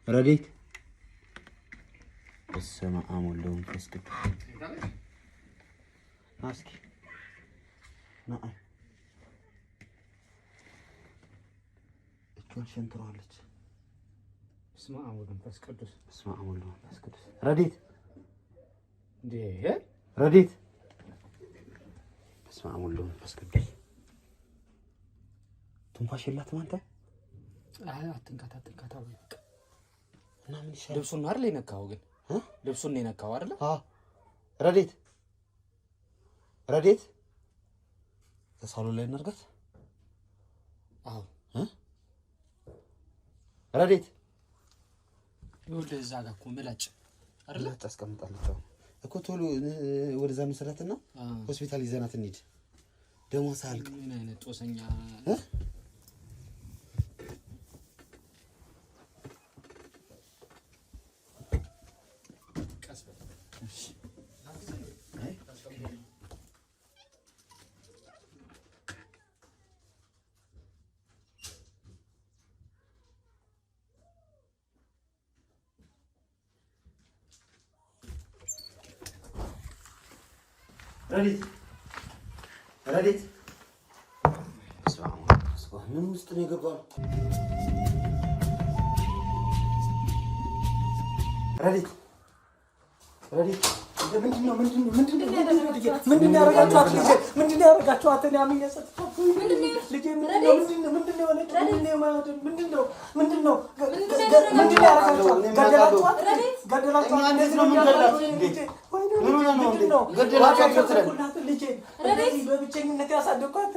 ረዴት በስመ አብ ወወልድ ወመንፈስ ቅዱስ እስኪ ና እጇን ሸንትረዋለች። በስመ አብ ወወልድ ወመንፈስ ቅዱስ በስመ አብ ወወልድ ወመንፈስ ቅዱስ። ረዴት እንዴ ረዴት በስመ አብ ወወልድ ወመንፈስ ቅዱስ። ትንፋሽ የላትም አንተ? አትንካት በቃ። እና ምን ይሻላል? ልብሱን ነው አይደል የነካኸው? ግን ልብሱን ነው የነካኸው አይደል? አዎ ረዴት ረዴት ከሳሎን ላይ እናድርጋት። አዎ ረዴት ይኸውልህ እዛ ጋር እኮ ምላጭ አይደል ታስቀምጣለች እኮ። ቶሎ ወደዛ መሰረትና ሆስፒታል ይዘናት እንሂድ። ደሞ ሳልቅ ምን አይነት ጦሰኛ ረዴት ምን ውስጥ ነው የገባው? ረዴት ምንድን ነው ያደረጋችኋት? ምንድን ነው ያደረጋችኋት? እኔ አምኜ ሰጥቻት ልጄ ምንድን ነው በብቸኝነት ያሳደግኳት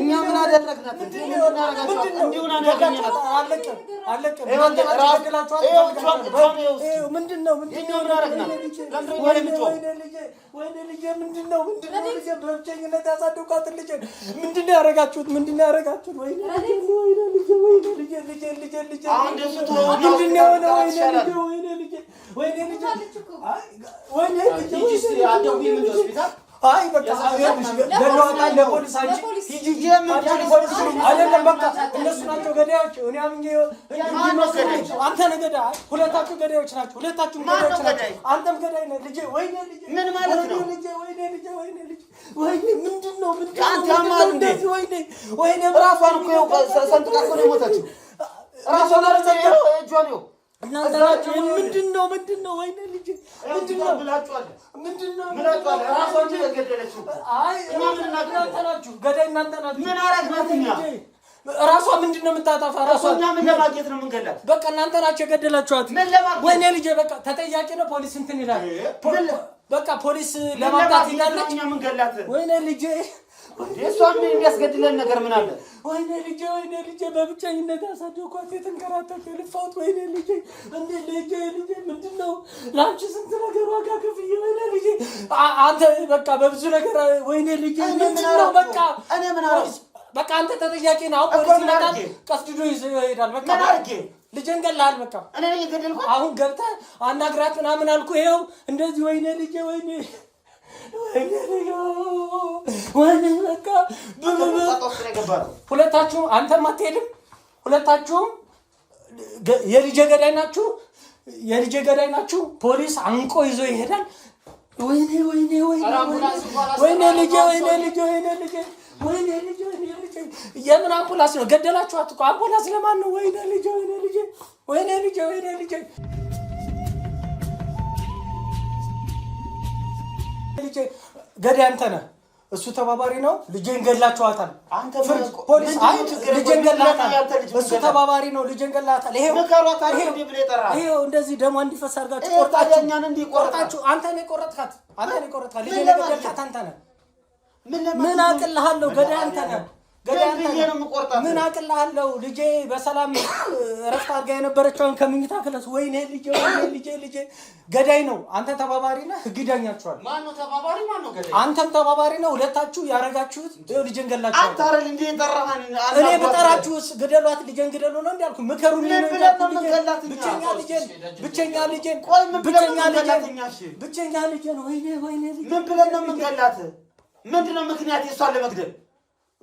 እኛ ምን አደረግናት? አይ በቃ ገለዋታል ለፖሊስ አንቺ ሂጂ አይደለም በቃ እነሱ ናቸው ገዳዮች እኔ አምኜ አንተ ነህ ገዳይ ሁለታችሁ ገዳዮች ናችሁ ሁለታችሁም ገዳዮች ናችሁ አንተም ገዳይ ነህ ልጄ ወይኔ ልጄ ምን ማለት ነው ልጄ ወይኔ ልጄ ወይኔ ምንድነው አንተ አማል እንዴ ወይኔ ራሷን እኮ ሰንጥቃ እኮ ነው የሞተችው ራሷን አረዘው እጇን ነው እናንተ ምንድነው ወይኔ ልጄ ምንድነው ብላችኋል ምንድነው ራሷን ገደለችው አይ እናንተ ናችሁ ገዳይ እናንተ ናችሁ ምን አረግናትኛ ራሷ ምንድነው የምታጠፋ ራሷ እኛ ምን ለማግኘት ነው የምንገላት በቃ እናንተ ናችሁ የገደላችኋት ወይኔ ልጄ በቃ ተጠያቂ ነው ፖሊስ እንትን ይላል በቃ ፖሊስ ለማምጣት ይላልች እኛ ምን ገላት ወይኔ ልጄ እሷን ምን የሚያስገድለን ነገር ምን አለ ወይኔ ልጄ በብቸኝነት ያሳደኳት የተንከራተተ ልፋት ወይኔ ልጄ እንዴ ልጄ ምንድነው ላንቺ ስንት ነገር ዋጋ ከፍዬ ወይኔ ልጄ አንተ በቃ በብዙ ነገር ወይኔ ልጄ ምንድነው በቃ እኔ ምን አረግ በቃ አንተ ተጠያቂ ነው ፖሊስ ይመጣል ቀስድዶ ይሄዳል በቃ ምን አርጌ ልጄን ገላል በቃ እኔ ነኝ ገደልኩ አሁን ገብተህ አናግራት ምናምን አልኩ ይሄው እንደዚህ ወይኔ ልጄ ወይኔ በቃ ሁለታችሁም አንተም አትሄድም ሁለታችሁም የልጄ ገዳይ ናችሁ ፖሊስ አንቆ ይዞ ይሄዳል ወይኔ ልጄ የምን አምቡላንስ ነው ገደላችኋት እኮ አምቡላንስ ለማን ነው ወይኔ ልጄ ገዳይ አንተ ነህ እሱ ተባባሪ ነው ልጄን ገላችኋታል አንተ ፖሊስ አይ ልጄን ገላታል እሱ ተባባሪ ነው ልጄን ገላታል ይሄው መከሯታል እንዴ ብለ ይጠራ ይሄው እንደዚህ ደሞ እንዲፈስ አድርጋችሁ ቆርጣችሁ አንተ ነህ ቆረጥካት ልጄን ገላታት አንተ ነህ ምን አቅልሃለሁ ገዳይ አንተ ነህ ምን አቅልሃለሁ ልጄ በሰላም ረፍት አድርጋ የነበረችውን ከምኝታ ክለስ ወይኔ ልጄ ገዳይ ነው አንተ ተባባሪ ነህ ህግ ዳኛችኋል ማን ነው ተባባሪ ማን ነው ገዳይ አንተም ተባባሪ ነው ሁለታችሁ ያረጋችሁት ልጄን ገላችኋል አንተ አይደል እንዴ ይጠራሃን እኔ በጠራችሁስ ግደሏት ልጄን ግደሉ ነው እንዴ አልኩ ምከሩኝ ነው ብቸኛ ልጄን ወይኔ ምን ብለን ነው የምንገላት ምንድነው ምክንያት የሷን ለመግደል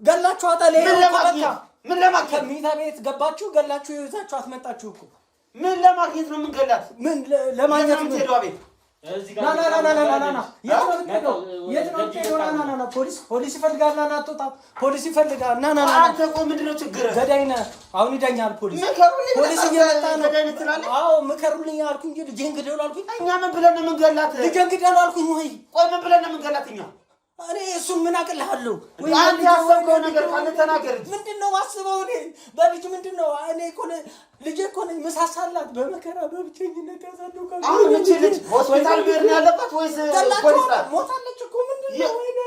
ገላችኋታል ምን ለማግኘት ሚታ ቤት ገባችሁ ገላችሁ ይዛችሁ አትመጣችሁ እኮ ምን ለማግኘት ነው የምንገላት ምን ለማግኘት ነው ሄዷ ቤት ና ፖሊስ ይፈልጋል ና አትወጣ ፖሊስ ይፈልጋል ና አንተ ቆይ ምንድነው ችግር ገዳይ ነህ አሁን ይዳኛል ፖሊስ እየመጣ ነው አዎ ምከሩልኝ አልኩ እንጂ ልጄን ግደሉ አልኩኝ እኛ ምን ብለን ነው የምንገላት ልጄን ግደሉ አልኩኝ ወይ ቆይ ምን ብለን ነው የምንገላት እኛ እኔ እሱን ምን አቅልሃለሁ ወይ አንተ ያሰብከው ነገር ካለ ተናገር ምንድነው ማስበው እኔ በልጅ ምንድነው እኔ እኮ ልጄ እኮ ነኝ መሳሳላት በመከራ በብቸኝነት ያሳደውካ አሁን እቺ ልጅ ሆስፒታል ብሄር ነው ያለባት ወይስ ፖሊስ ሞታለች እኮ ምንድነው ወይኔ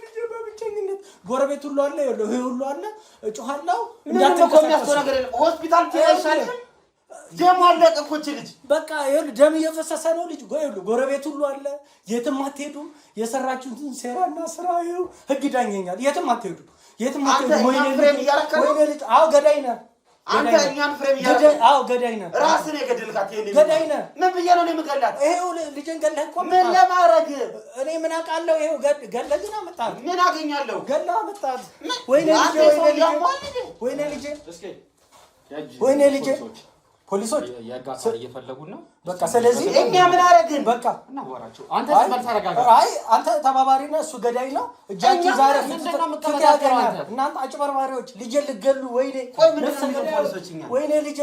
ልጄ በብቸኝነት ጎረቤት ሁሉ አለ ይሄ ሁሉ አለ እጮሃለሁ እንዳትቆሚያስ ነገር የለም ሆስፒታል ትይሻል ደም አለቀ እኮ እቺ ልጅ በቃ ይኸውልህ ደም እየፈሰሰ ነው ልጅ ጎረቤት ሁሉ አለ የትም አትሄዱም የሰራችሁትን ሴራና ስራ ይኸው ህግ ዳኘኛል የትም አትሄዱ ወይኔ ልጅ አዎ ገዳይ ነህ አንተ እኛን ፍሬም ያደረገ አዎ ገዳይ ነህ ራስህ የገደልካት ገዳይ ነህ ምን ብዬ ነው የምገላት ይኸው ልጄን ገለህ እኮ ምን ለማድረግ እኔ ምን አውቃለሁ ይኸው ገለህ ግን አመጣህ ምን አገኛለሁ ገለህ አመጣህ ወይኔ ልጄ ፖሊሶች ያጋፋ እየፈለጉ ነው በቃ ስለዚህ እኛ ምን አረግን በቃ እናወራቸው አንተ ስመል ተረጋጋ አይ አንተ ተባባሪ ነህ እሱ ገዳይ ነው እጃችሁ ዛሬ ፍትያገኛል እናንተ አጭበርባሪዎች ልጄ ልገሉ ወይኔ ወይኔ ልጄ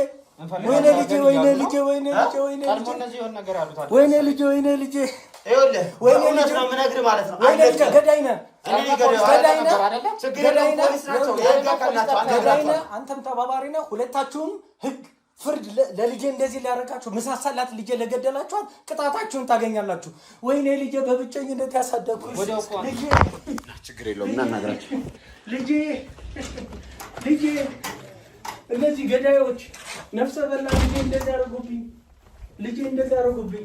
ገዳይ ነህ አንተም ተባባሪ ነህ ሁለታችሁም ህግ ፍርድ ለልጄ እንደዚህ ሊያረጋችሁ መሳሳላት ልጄ ለገደላችኋት ቅጣታችሁን ታገኛላችሁ። ወይኔ ልጄ በብቸኝነት ያሳደግኩት ልጄ ችግር የለውም እናናግራችሁ። ልጄ እነዚህ ገዳዮች ነፍሰ በላ ልጄ እንደዚህ ያደርጉብኝ